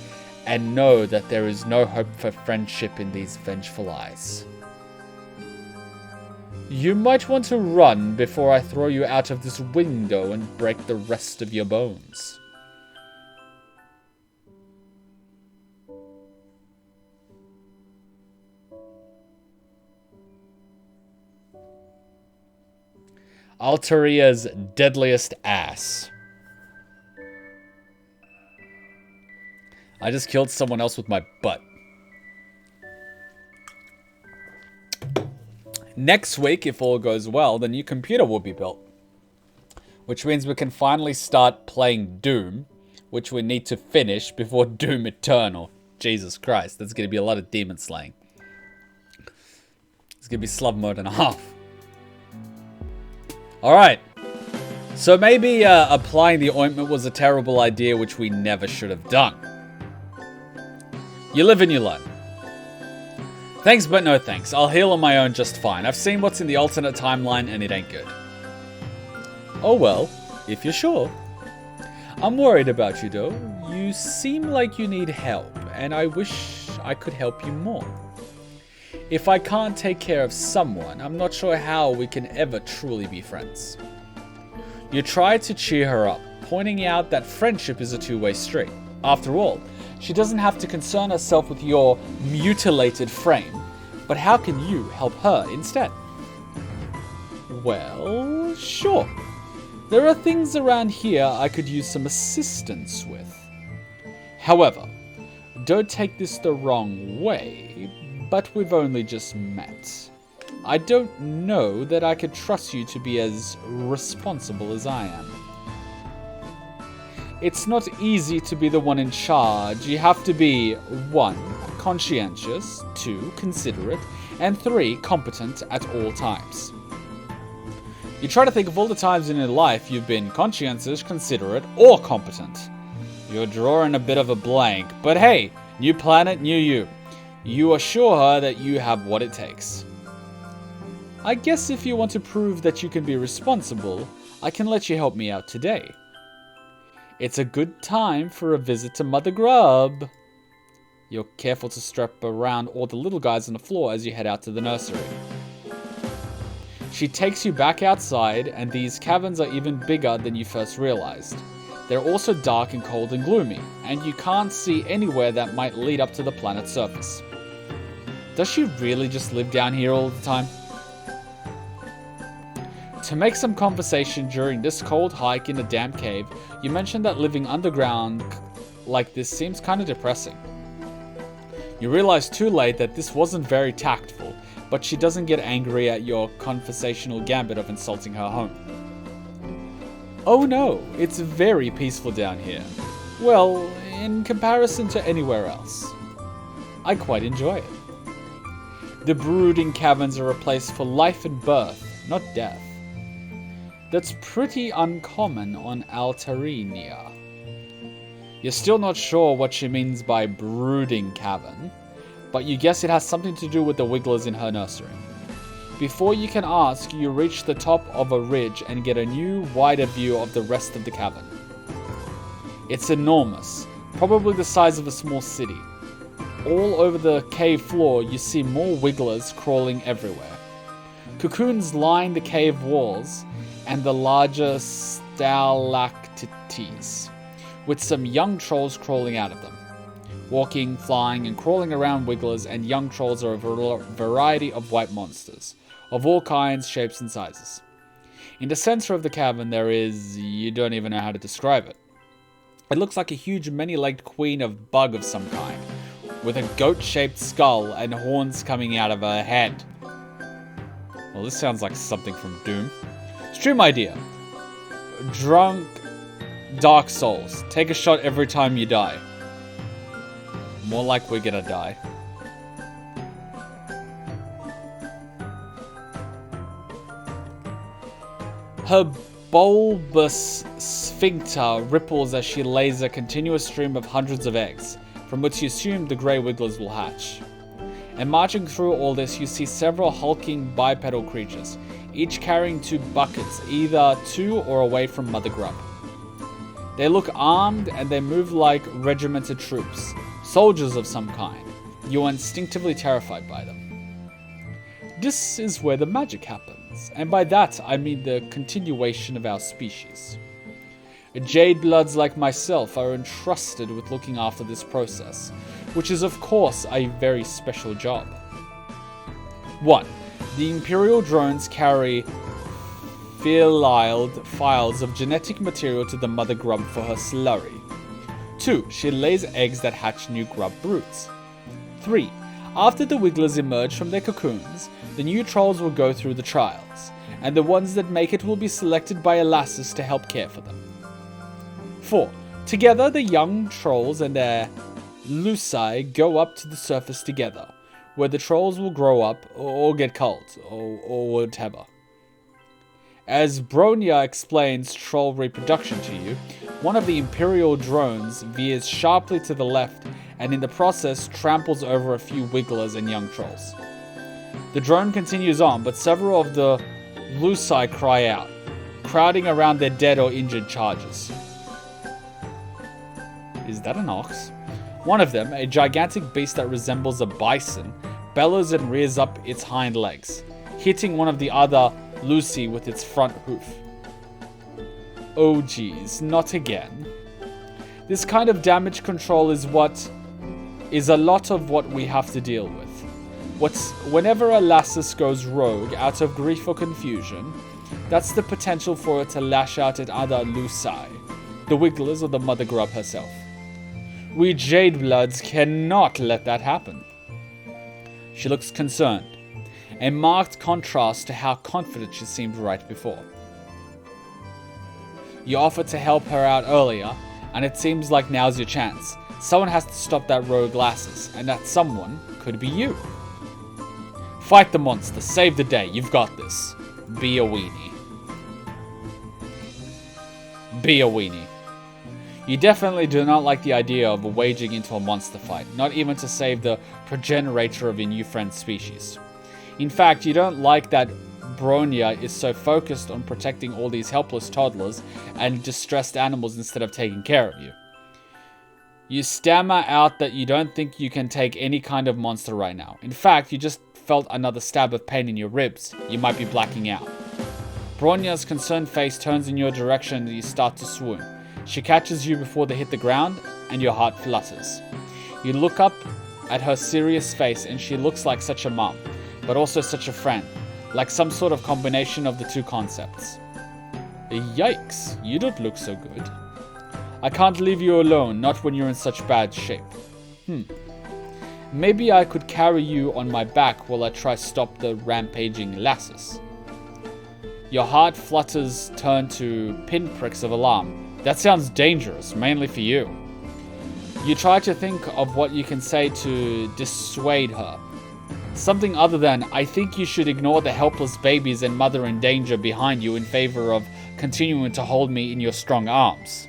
and know that there is no hope for friendship in these vengeful eyes. You might want to run before I throw you out of this window and break the rest of your bones. Alteria's deadliest ass. I just killed someone else with my butt. Next week, if all goes well, the new computer will be built. Which means we can finally start playing Doom, which we need to finish before Doom Eternal. Jesus Christ, there's going to be a lot of demon slaying. It's going to be Slava mode and a half. Alright. So maybe applying the ointment was a terrible idea, which we never should have done. You live and you learn. Thanks, but no thanks. I'll heal on my own just fine. I've seen what's in the alternate timeline and it ain't good. Oh well, if you're sure. I'm worried about you though. You seem like you need help, and I wish I could help you more. If I can't take care of someone, I'm not sure how we can ever truly be friends. You try to cheer her up, pointing out that friendship is a two-way street. After all, she doesn't have to concern herself with your mutilated frame, but how can you help her instead? Well, sure. There are things around here I could use some assistance with. However, don't take this the wrong way, but we've only just met. I don't know that I could trust you to be as responsible as I am. It's not easy to be the one in charge. You have to be 1. Conscientious, 2. Considerate, and 3. Competent at all times. You try to think of all the times in your life you've been conscientious, considerate, or competent. You're drawing a bit of a blank, but hey, new planet, new you. You assure her that you have what it takes. I guess if you want to prove that you can be responsible, I can let you help me out today. It's a good time for a visit to Mother Grub. You're careful to strap around all the little guys on the floor as you head out to the nursery. She takes you back outside, and these caverns are even bigger than you first realized. They're also dark and cold and gloomy, and you can't see anywhere that might lead up to the planet's surface. Does she really just live down here all the time? To make some conversation during this cold hike in a damp cave, you mentioned that living underground like this seems kind of depressing. You realize too late that this wasn't very tactful, but she doesn't get angry at your conversational gambit of insulting her home. Oh no, it's very peaceful down here. Well, in comparison to anywhere else. I quite enjoy it. The brooding caverns are a place for life and birth, not death. That's pretty uncommon on Alterinia. You're still not sure what she means by brooding cavern, but you guess it has something to do with the wigglers in her nursery. Before you can ask, you reach the top of a ridge and get a new, wider view of the rest of the cavern. It's enormous, probably the size of a small city. All over the cave floor, you see more wigglers crawling everywhere. Cocoons line the cave walls and the larger stalactites, with some young trolls crawling out of them. Walking, flying, and crawling around wigglers and young trolls are a variety of white monsters, of all kinds, shapes, and sizes. In the center of the cavern there is... you don't even know how to describe it. It looks like a huge many-legged queen of bug of some kind, with a goat-shaped skull and horns coming out of her head. Well, this sounds like something from Doom. Stream idea. Drunk Dark Souls. Take a shot every time you die. More like we're gonna die. Her bulbous sphincter ripples as she lays a continuous stream of hundreds of eggs, from which you assume the grey wigglers will hatch. And marching through all this, you see several hulking bipedal creatures, each carrying 2 buckets, either to or away from Mother Grub. They look armed and they move like regimented troops, soldiers of some kind. You are instinctively terrified by them. This is where the magic happens, and by that I mean the continuation of our species. Jade bloods like myself are entrusted with looking after this process, which is of course a very special job. 1. The Imperial drones carry filed files of genetic material to the Mother Grub for her slurry. 2. She lays eggs that hatch new grub broods. 3. After the wigglers emerge from their cocoons, the new trolls will go through the trials, and the ones that make it will be selected by Elassus to help care for them. 4. Together, the young trolls and their Luci go up to the surface together, where the trolls will grow up or get culled, or whatever. As Branya explains troll reproduction to you, one of the Imperial drones veers sharply to the left and in the process tramples over a few wigglers and young trolls. The drone continues on, but several of the Luci cry out, crowding around their dead or injured charges. Is that an ox? One of them, a gigantic beast that resembles a bison, bellows and rears up its hind legs, hitting one of the other Lucy with its front hoof. Oh geez, not again. This kind of damage control is a lot of what we have to deal with. Whenever Elassus goes rogue out of grief or confusion, that's the potential for it to lash out at other Luci, the wigglers or the Mother Grub herself. We Jade Bloods cannot let that happen. She looks concerned, a marked contrast to how confident she seemed right before. You offered to help her out earlier, and it seems like now's your chance. Someone has to stop that rogue Elassus, and that someone could be you. Fight the monster, save the day, you've got this. Be a weenie. Be a weenie. You definitely do not like the idea of waging into a monster fight, not even to save the progenitor of your new friend's species. In fact, you don't like that Branya is so focused on protecting all these helpless toddlers and distressed animals instead of taking care of you. You stammer out that you don't think you can take any kind of monster right now. In fact, you just felt another stab of pain in your ribs. You might be blacking out. Bronya's concerned face turns in your direction and you start to swoon. She catches you before they hit the ground and your heart flutters. You look up at her serious face and she looks like such a mom, but also such a friend, like some sort of combination of the two concepts. Yikes, you don't look so good. I can't leave you alone, not when you're in such bad shape. Maybe I could carry you on my back while I try stop the rampaging Elassus. Your heart flutters turn to pinpricks of alarm. That sounds dangerous, mainly for you. You try to think of what you can say to dissuade her. Something other than, I think you should ignore the helpless babies and mother in danger behind you in favor of continuing to hold me in your strong arms.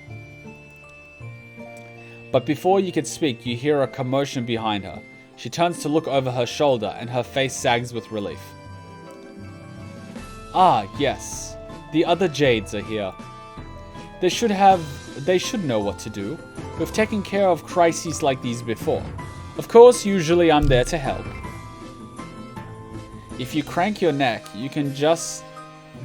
But before you can speak, you hear a commotion behind her. She turns to look over her shoulder and her face sags with relief. Ah, yes. The other Jades are here. They should know what to do. We've taken care of crises like these before. Of course, usually I'm there to help. If you crank your neck, you can just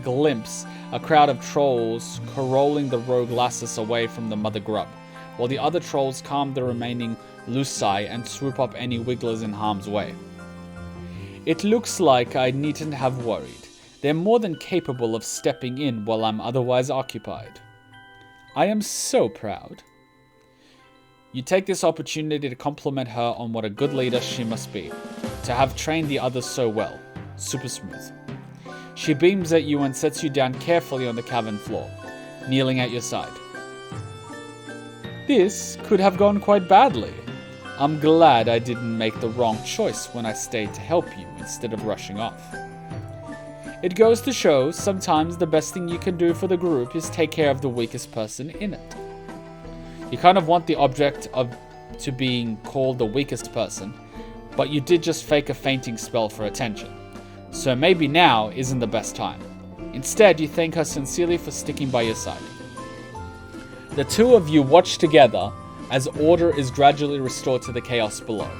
glimpse a crowd of trolls corralling the rogue Elassus away from the Mother Grub, while the other trolls calm the remaining Luci and swoop up any wigglers in harm's way. It looks like I needn't have worried. They're more than capable of stepping in while I'm otherwise occupied. I am so proud. You take this opportunity to compliment her on what a good leader she must be, to have trained the others so well. Super smooth. She beams at you and sets you down carefully on the cavern floor, kneeling at your side. This could have gone quite badly. I'm glad I didn't make the wrong choice when I stayed to help you instead of rushing off. It goes to show, sometimes the best thing you can do for the group is take care of the weakest person in it. You kind of want the object to being called the weakest person, but you did just fake a fainting spell for attention. So maybe now isn't the best time. Instead, you thank her sincerely for sticking by your side. The two of you watch together as order is gradually restored to the chaos below.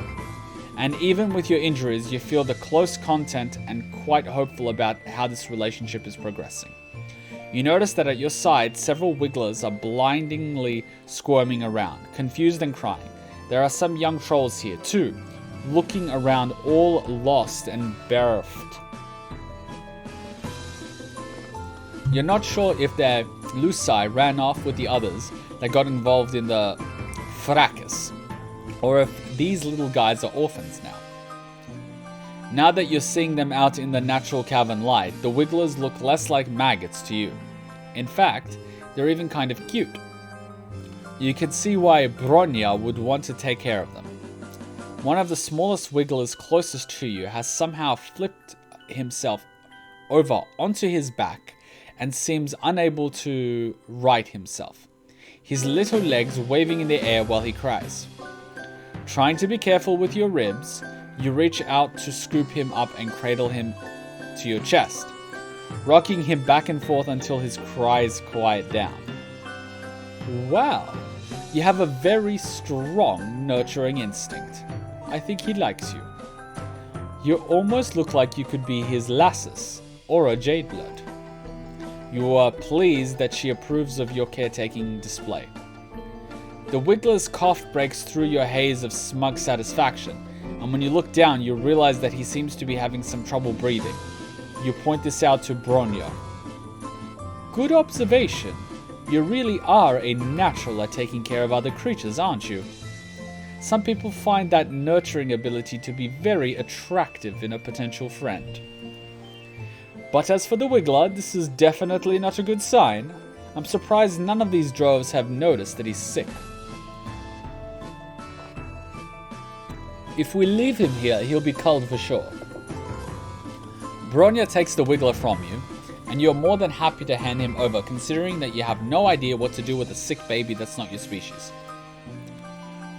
And even with your injuries, you feel the close content and quite hopeful about how this relationship is progressing. You notice that at your side, several wigglers are blindingly squirming around, confused and crying. There are some young trolls here too, looking around all lost and bereft. You're not sure if their Luci ran off with the others that got involved in the fracas, or if these little guys are orphans now. Now that you're seeing them out in the natural cavern light, the wigglers look less like maggots to you. In fact, they're even kind of cute. You can see why Branya would want to take care of them. One of the smallest wigglers closest to you has somehow flipped himself over onto his back and seems unable to right himself, his little legs waving in the air while he cries. Trying to be careful with your ribs, you reach out to scoop him up and cradle him to your chest, rocking him back and forth until his cries quiet down. Wow, you have a very strong nurturing instinct. I think he likes you. You almost look like you could be his lasses or a Jade blood. You are pleased that she approves of your caretaking display. The wiggler's cough breaks through your haze of smug satisfaction, and when you look down, you realize that he seems to be having some trouble breathing. You point this out to Branya. Good observation. You really are a natural at taking care of other creatures, aren't you? Some people find that nurturing ability to be very attractive in a potential friend. But as for the wiggler, this is definitely not a good sign. I'm surprised none of these droves have noticed that he's sick. If we leave him here, he'll be culled for sure. Branya takes the wiggler from you, and you're more than happy to hand him over, considering that you have no idea what to do with a sick baby that's not your species.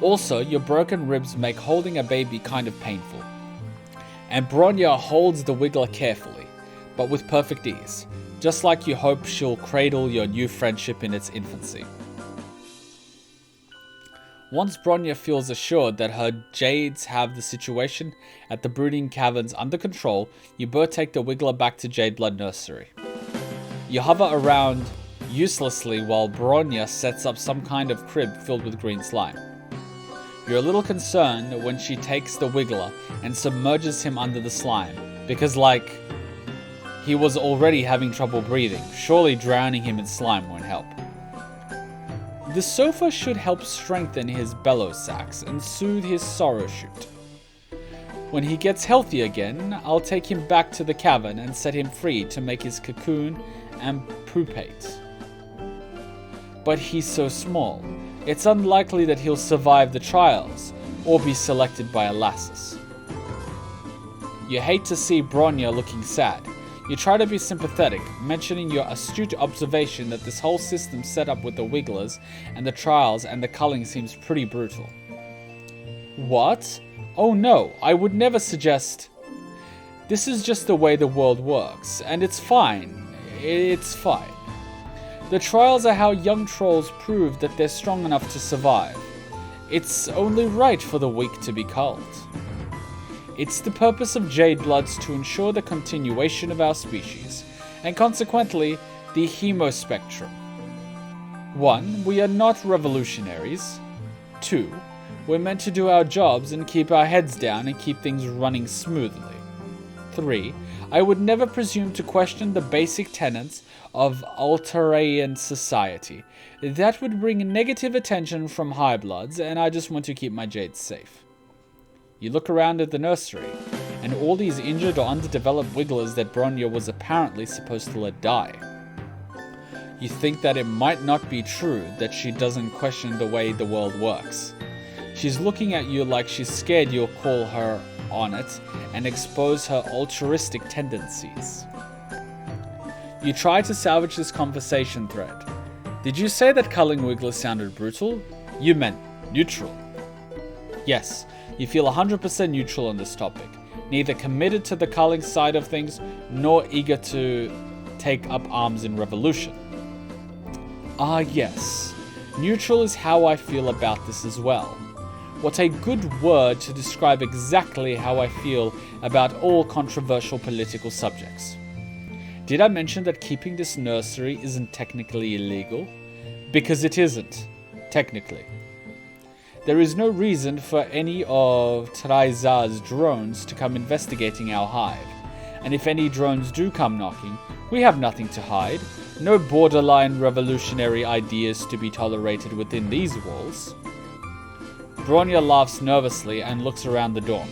Also, your broken ribs make holding a baby kind of painful. And Branya holds the wiggler carefully, but with perfect ease, just like you hope she'll cradle your new friendship in its infancy. Once Branya feels assured that her Jades have the situation at the brooding caverns under control, you both take the wiggler back to Jade Blood Nursery. You hover around uselessly while Branya sets up some kind of crib filled with green slime. You're a little concerned when she takes the wiggler and submerges him under the slime, because he was already having trouble breathing. Surely drowning him in slime won't help. The sofa should help strengthen his bellow sacs and soothe his sorrow shoot. When he gets healthy again, I'll take him back to the cavern and set him free to make his cocoon and pupate. But he's so small, it's unlikely that he'll survive the trials or be selected by a lassus. You hate to see Branya looking sad. You try to be sympathetic, mentioning your astute observation that this whole system set up with the wigglers and the trials and the culling seems pretty brutal. What? Oh no, I would never suggest... This is just the way the world works, and it's fine. It's fine. The trials are how young trolls prove that they're strong enough to survive. It's only right for the weak to be culled. It's the purpose of Jade Bloods to ensure the continuation of our species, and consequently, the hemospectrum. 1. We are not revolutionaries. 2. We're meant to do our jobs and keep our heads down and keep things running smoothly. 3. I would never presume to question the basic tenets of Altarian society. That would bring negative attention from high bloods, and I just want to keep my Jades safe. You look around at the nursery, and all these injured or underdeveloped wigglers that Branya was apparently supposed to let die. You think that it might not be true that she doesn't question the way the world works. She's looking at you like she's scared you'll call her on it and expose her altruistic tendencies. You try to salvage this conversation thread. Did you say that culling wigglers sounded brutal? You meant neutral. Yes, you feel 100% neutral on this topic, neither committed to the culling side of things nor eager to take up arms in revolution. Ah yes, neutral is how I feel about this as well. What a good word to describe exactly how I feel about all controversial political subjects. Did I mention that keeping this nursery isn't technically illegal? Because it isn't, technically. There is no reason for any of Traiza's drones to come investigating our hive, and if any drones do come knocking, we have nothing to hide, no borderline revolutionary ideas to be tolerated within these walls. Branya laughs nervously and looks around the dorm,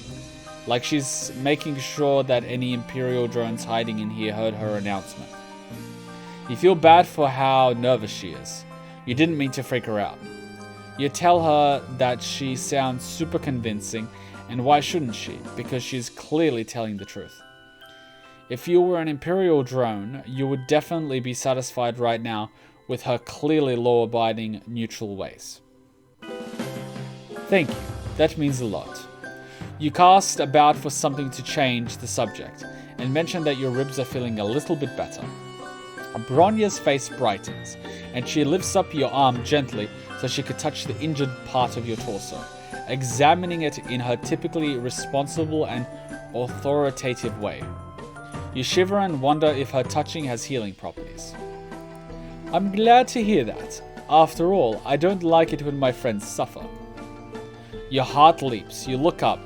like she's making sure that any Imperial drones hiding in here heard her announcement. You feel bad for how nervous she is. You didn't mean to freak her out. You tell her that she sounds super convincing, and why shouldn't she? Because she's clearly telling the truth. If you were an Imperial drone, you would definitely be satisfied right now with her clearly law-abiding, neutral ways. Thank you. That means a lot. You cast about for something to change the subject, and mention that your ribs are feeling a little bit better. Bronya's face brightens, and she lifts up your arm gently so she could touch the injured part of your torso, examining it in her typically responsible and authoritative way. You shiver and wonder if her touching has healing properties. I'm glad to hear that. After all, I don't like it when my friends suffer. Your heart leaps. You look up,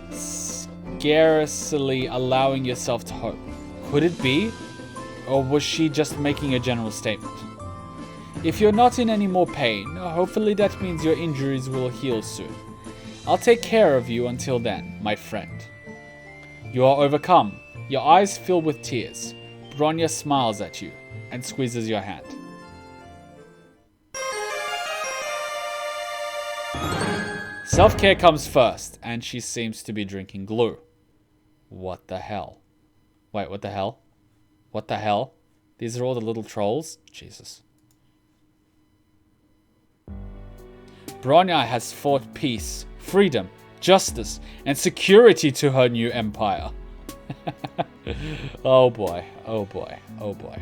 scarcely allowing yourself to hope. Could it be? Or was she just making a general statement? If you're not in any more pain, hopefully that means your injuries will heal soon. I'll take care of you until then, my friend. You are overcome. Your eyes fill with tears. Branya smiles at you and squeezes your hand. Self-care comes first, and she seems to be drinking glue. What the hell? Wait, what the hell? What the hell? These are all the little trolls? Jesus. Branya has fought peace, freedom, justice, and security to her new empire. Oh boy, oh boy, oh boy.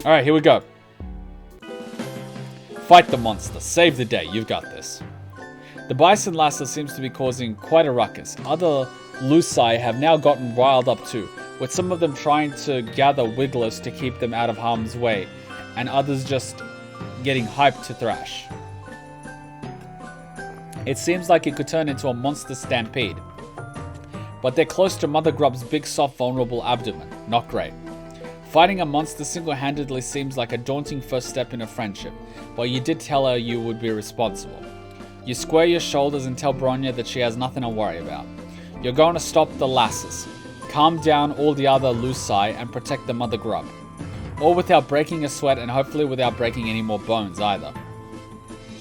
Alright, here we go. Fight the monster. Save the day. You've got this. The Bison Lasser seems to be causing quite a ruckus. Other Luci have now gotten riled up too, with some of them trying to gather wigglers to keep them out of harm's way, and others just getting hyped to thrash. It seems like it could turn into a monster stampede, but they're close to Mother Grub's big, soft, vulnerable abdomen. Not great. Fighting a monster single-handedly seems like a daunting first step in a friendship, but you did tell her you would be responsible. You square your shoulders and tell Branya that she has nothing to worry about. You're going to stop the lasses, calm down all the other Luci, and protect the Mother Grub. All without breaking a sweat, and hopefully without breaking any more bones either.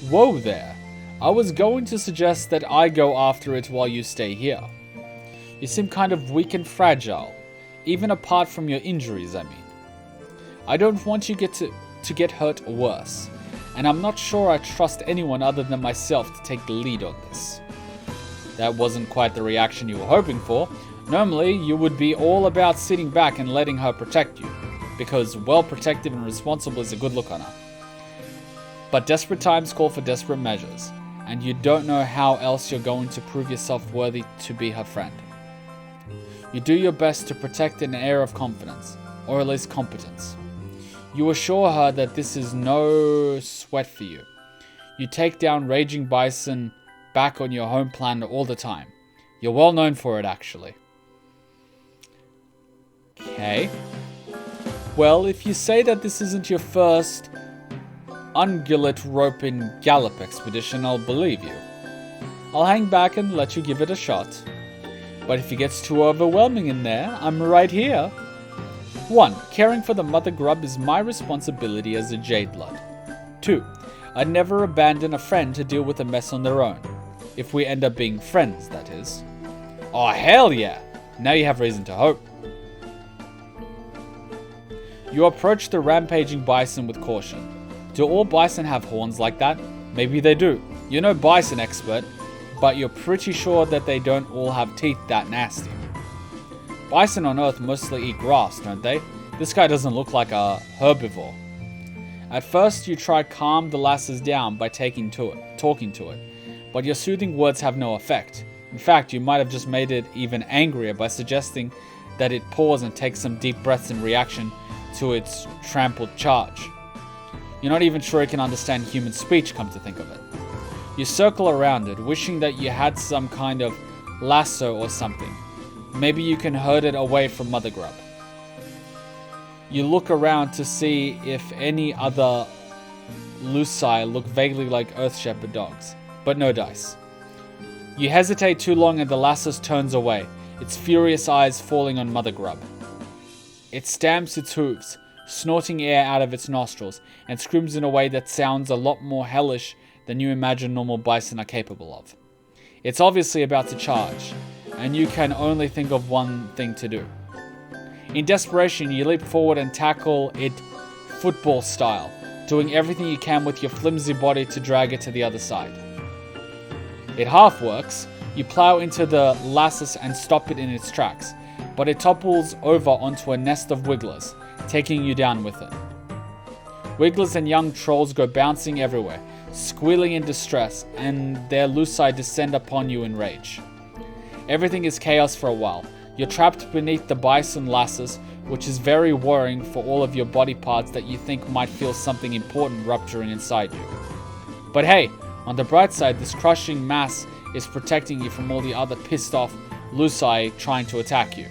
Whoa there. I was going to suggest that I go after it while you stay here. You seem kind of weak and fragile, even apart from your injuries, I mean. I don't want you to get hurt or worse, and I'm not sure I trust anyone other than myself to take the lead on this. That wasn't quite the reaction you were hoping for. Normally, you would be all about sitting back and letting her protect you, because well-protected and responsible is a good look on her. But desperate times call for desperate measures, and you don't know how else you're going to prove yourself worthy to be her friend. You do your best to protect an air of confidence, or at least competence. You assure her that this is no sweat for you. You take down Raging Bison back on your home planet all the time. You're well known for it, actually. Okay. Well, if you say that this isn't your first ungulate rope and gallop expedition, I'll believe you. I'll hang back and let you give it a shot. But if it gets too overwhelming in there, I'm right here. 1. Caring for the mother grub is my responsibility as a Jade blood. 2. I'd never abandon a friend to deal with a mess on their own. If we end up being friends, that is. Oh, hell yeah! Now you have reason to hope. You approach the rampaging bison with caution. Do all bison have horns like that? Maybe they do. You're no bison expert, but you're pretty sure that they don't all have teeth that nasty. Bison on Earth mostly eat grass, don't they? This guy doesn't look like a herbivore. At first, you try calm the lasses down by talking to it, but your soothing words have no effect. In fact, you might have just made it even angrier by suggesting that it pause and take some deep breaths in reaction to its trampled charge. You're not even sure it can understand human speech, come to think of it. You circle around it, wishing that you had some kind of lasso or something. Maybe you can herd it away from Mother Grub. You look around to see if any other Luci look vaguely like Earth Shepherd dogs, but no dice. You hesitate too long and the lasso turns away, its furious eyes falling on Mother Grub. It stamps its hooves, snorting air out of its nostrils, and screams in a way that sounds a lot more hellish than you imagine normal bison are capable of. It's obviously about to charge, and you can only think of one thing to do. In desperation, you leap forward and tackle it football style, doing everything you can with your flimsy body to drag it to the other side. It half works. You plow into the lassus and stop it in its tracks, but it topples over onto a nest of wigglers, taking you down with it. Wigglers and young trolls go bouncing everywhere, squealing in distress, and their Luci descend upon you in rage. Everything is chaos for a while. You're trapped beneath the bison lassus, which is very worrying for all of your body parts that you think might feel something important rupturing inside you. But hey, on the bright side, this crushing mass is protecting you from all the other pissed off Luci trying to attack you.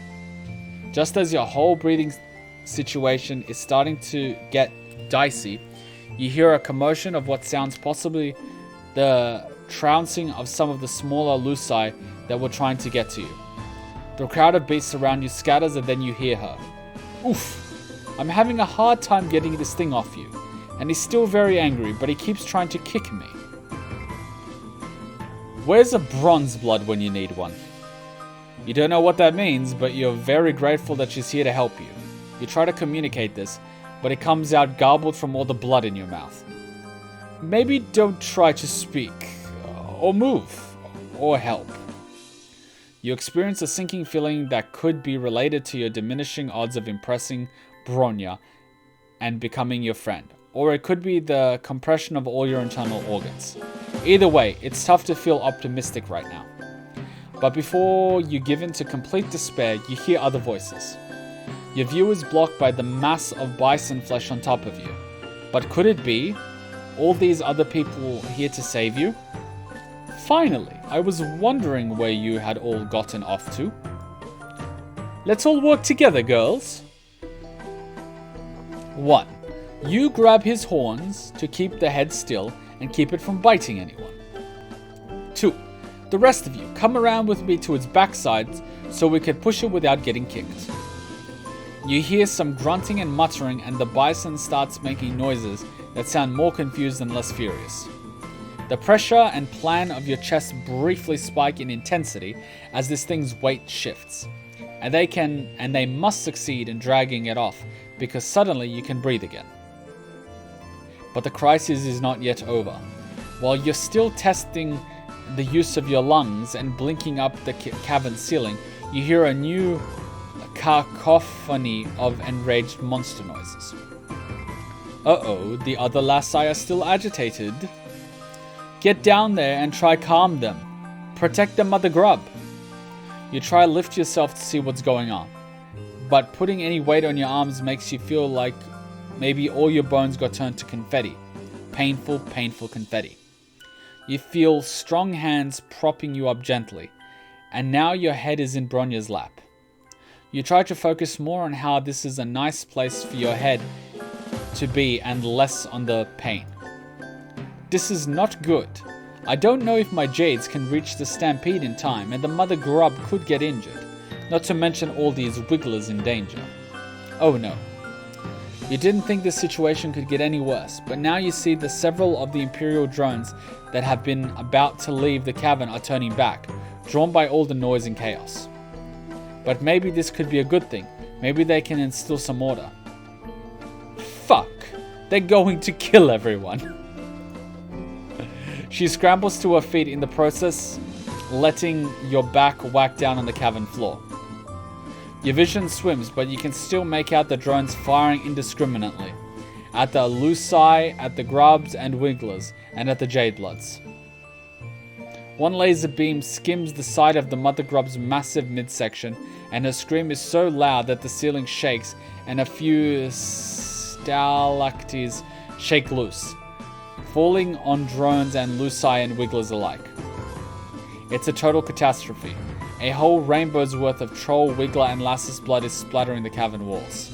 Just as your whole breathing situation is starting to get dicey, you hear a commotion of what sounds possibly the trouncing of some of the smaller Luci that were trying to get to you. The crowd of beasts around you scatters and then you hear her. Oof, I'm having a hard time getting this thing off you. And he's still very angry, but he keeps trying to kick me. Where's a bronze blood when you need one? You don't know what that means, but you're very grateful that she's here to help you. You try to communicate this, but it comes out garbled from all the blood in your mouth. Maybe don't try to speak, or move, or help. You experience a sinking feeling that could be related to your diminishing odds of impressing Branya and becoming your friend, or it could be the compression of all your internal organs. Either way, it's tough to feel optimistic right now. But before you give in to complete despair, you hear other voices. Your view is blocked by the mass of bison flesh on top of you. But could it be all these other people here to save you? Finally, I was wondering where you had all gotten off to. Let's all work together, girls. 1. You grab his horns to keep the head still and keep it from biting anyone. 2. The rest of you, come around with me to its backside so we can push it without getting kicked. You hear some grunting and muttering and the bison starts making noises that sound more confused and less furious. The pressure and plan of your chest briefly spike in intensity as this thing's weight shifts. And they must succeed in dragging it off because suddenly you can breathe again. But the crisis is not yet over. While you're still testing the use of your lungs and blinking up the cavern ceiling, you hear a new cacophony of enraged monster noises. Uh-oh, the other lasci are still agitated. Get down there and try calm them. Protect the mother grub. You try lift yourself to see what's going on, but putting any weight on your arms makes you feel like maybe all your bones got turned to confetti. Painful, painful confetti. You feel strong hands propping you up gently, and now your head is in Branya's lap. You try to focus more on how this is a nice place for your head to be and less on the pain. This is not good. I don't know if my Jades can reach the stampede in time, and the mother grub could get injured, not to mention all these wigglers in danger. Oh no. You didn't think this situation could get any worse, but now you see that several of the Imperial drones that have been about to leave the cavern are turning back, drawn by all the noise and chaos. But maybe this could be a good thing. Maybe they can instill some order. Fuck! They're going to kill everyone. She scrambles to her feet, in the process letting your back whack down on the cavern floor. Your vision swims, but you can still make out the drones firing indiscriminately. At the Lucii, at the Grubs and Wigglers, and at the Jade Bloods. One laser beam skims the side of the Mother Grub's massive midsection, and her scream is so loud that the ceiling shakes and a few stalactites shake loose, falling on drones and Lucii and Wigglers alike. It's a total catastrophe. A whole rainbow's worth of troll, wiggler, and lassus blood is splattering the cavern walls.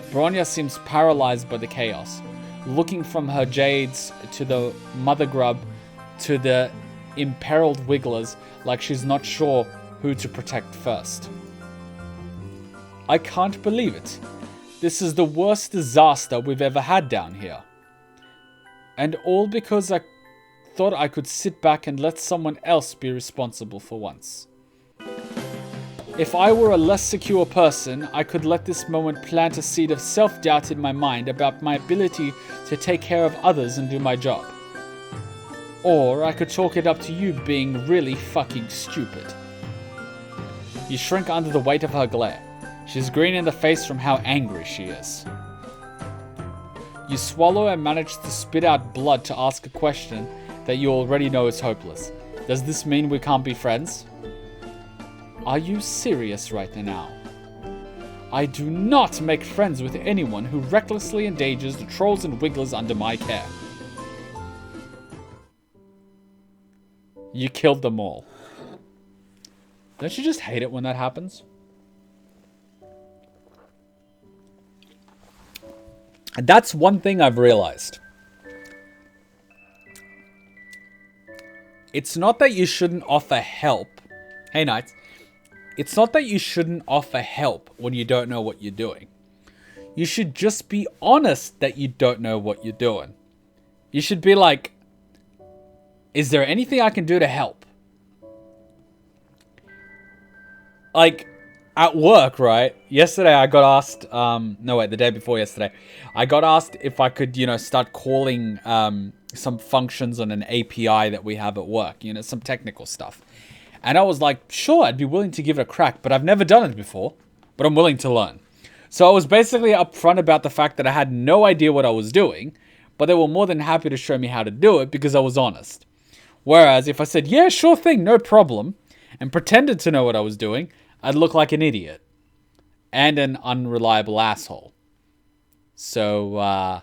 Branya seems paralyzed by the chaos, looking from her Jades to the Mother Grub to the imperiled Wigglers like she's not sure who to protect first. I can't believe it. This is the worst disaster we've ever had down here. And all because I thought I could sit back and let someone else be responsible for once. If I were a less secure person, I could let this moment plant a seed of self-doubt in my mind about my ability to take care of others and do my job. Or I could chalk it up to you being really fucking stupid. You shrink under the weight of her glare. She's green in the face from how angry she is. You swallow and manage to spit out blood to ask a question that you already know is hopeless. Does this mean we can't be friends? Are you serious right now? I do not make friends with anyone who recklessly endangers the trolls and wigglers under my care. You killed them all. Don't you just hate it when that happens? And that's one thing I've realized. It's not that you shouldn't offer help. Hey, Knights. It's not that you shouldn't offer help when you don't know what you're doing. You should just be honest that you don't know what you're doing. You should be like, is there anything I can do to help? Like, at work, right? Yesterday I got asked, the day before yesterday, I got asked if I could, start calling some functions on an API that we have at work, some technical stuff. And I was like, sure, I'd be willing to give it a crack, but I've never done it before, but I'm willing to learn. So I was basically upfront about the fact that I had no idea what I was doing, but they were more than happy to show me how to do it because I was honest. Whereas if I said, yeah, sure thing, no problem, and pretended to know what I was doing, I'd look like an idiot and an unreliable asshole. So,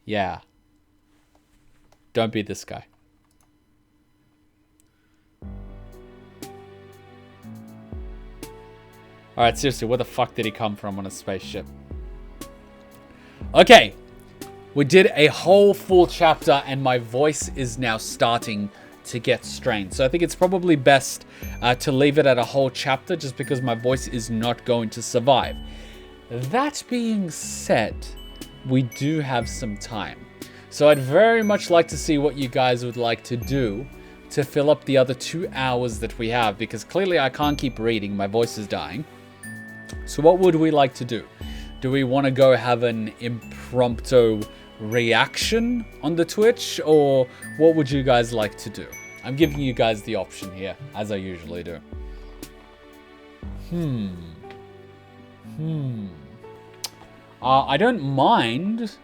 yeah. Don't be this guy. Alright, seriously, where the fuck did he come from on a spaceship? Okay. We did a whole full chapter and my voice is now starting to get strained. So I think it's probably best to leave it at a whole chapter just because my voice is not going to survive. That being said, we do have some time. So I'd very much like to see what you guys would like to do to fill up the other 2 hours that we have because clearly I can't keep reading. My voice is dying. So what would we like to do? Do we want to go have an impromptu reaction on the Twitch or what would you guys like to do? I'm giving you guys the option here as I usually do. I don't mind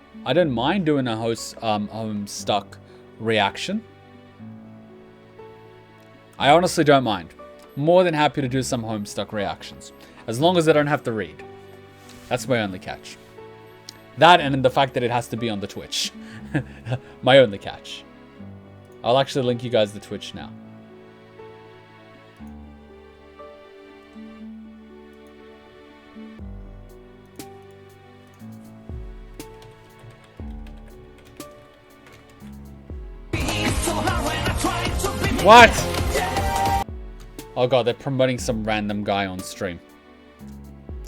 doing a Homestuck reaction. I honestly don't mind. More than happy to do some Homestuck reactions. As long as I don't have to read. That's my only catch. That and the fact that it has to be on the Twitch. My only catch. I'll actually link you guys the Twitch now. What? Oh god, they're promoting some random guy on stream.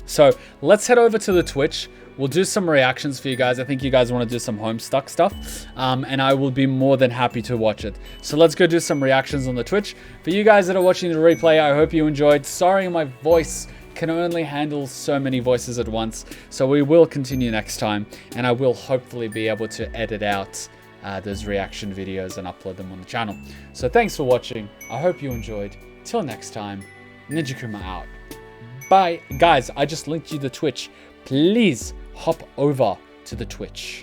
So let's head over to the Twitch. We'll do some reactions for you guys. I think you guys want to do some Homestuck stuff. And I will be more than happy to watch it. So let's go do some reactions on the Twitch. For you guys that are watching the replay, I hope you enjoyed. Sorry, my voice can only handle so many voices at once. So we will continue next time. And I will hopefully be able to edit out those reaction videos and upload them on the channel. So thanks for watching. I hope you enjoyed. Till next time, Ninja Kuma out. Bye. Guys, I just linked you the Twitch. Please hop over to the Twitch.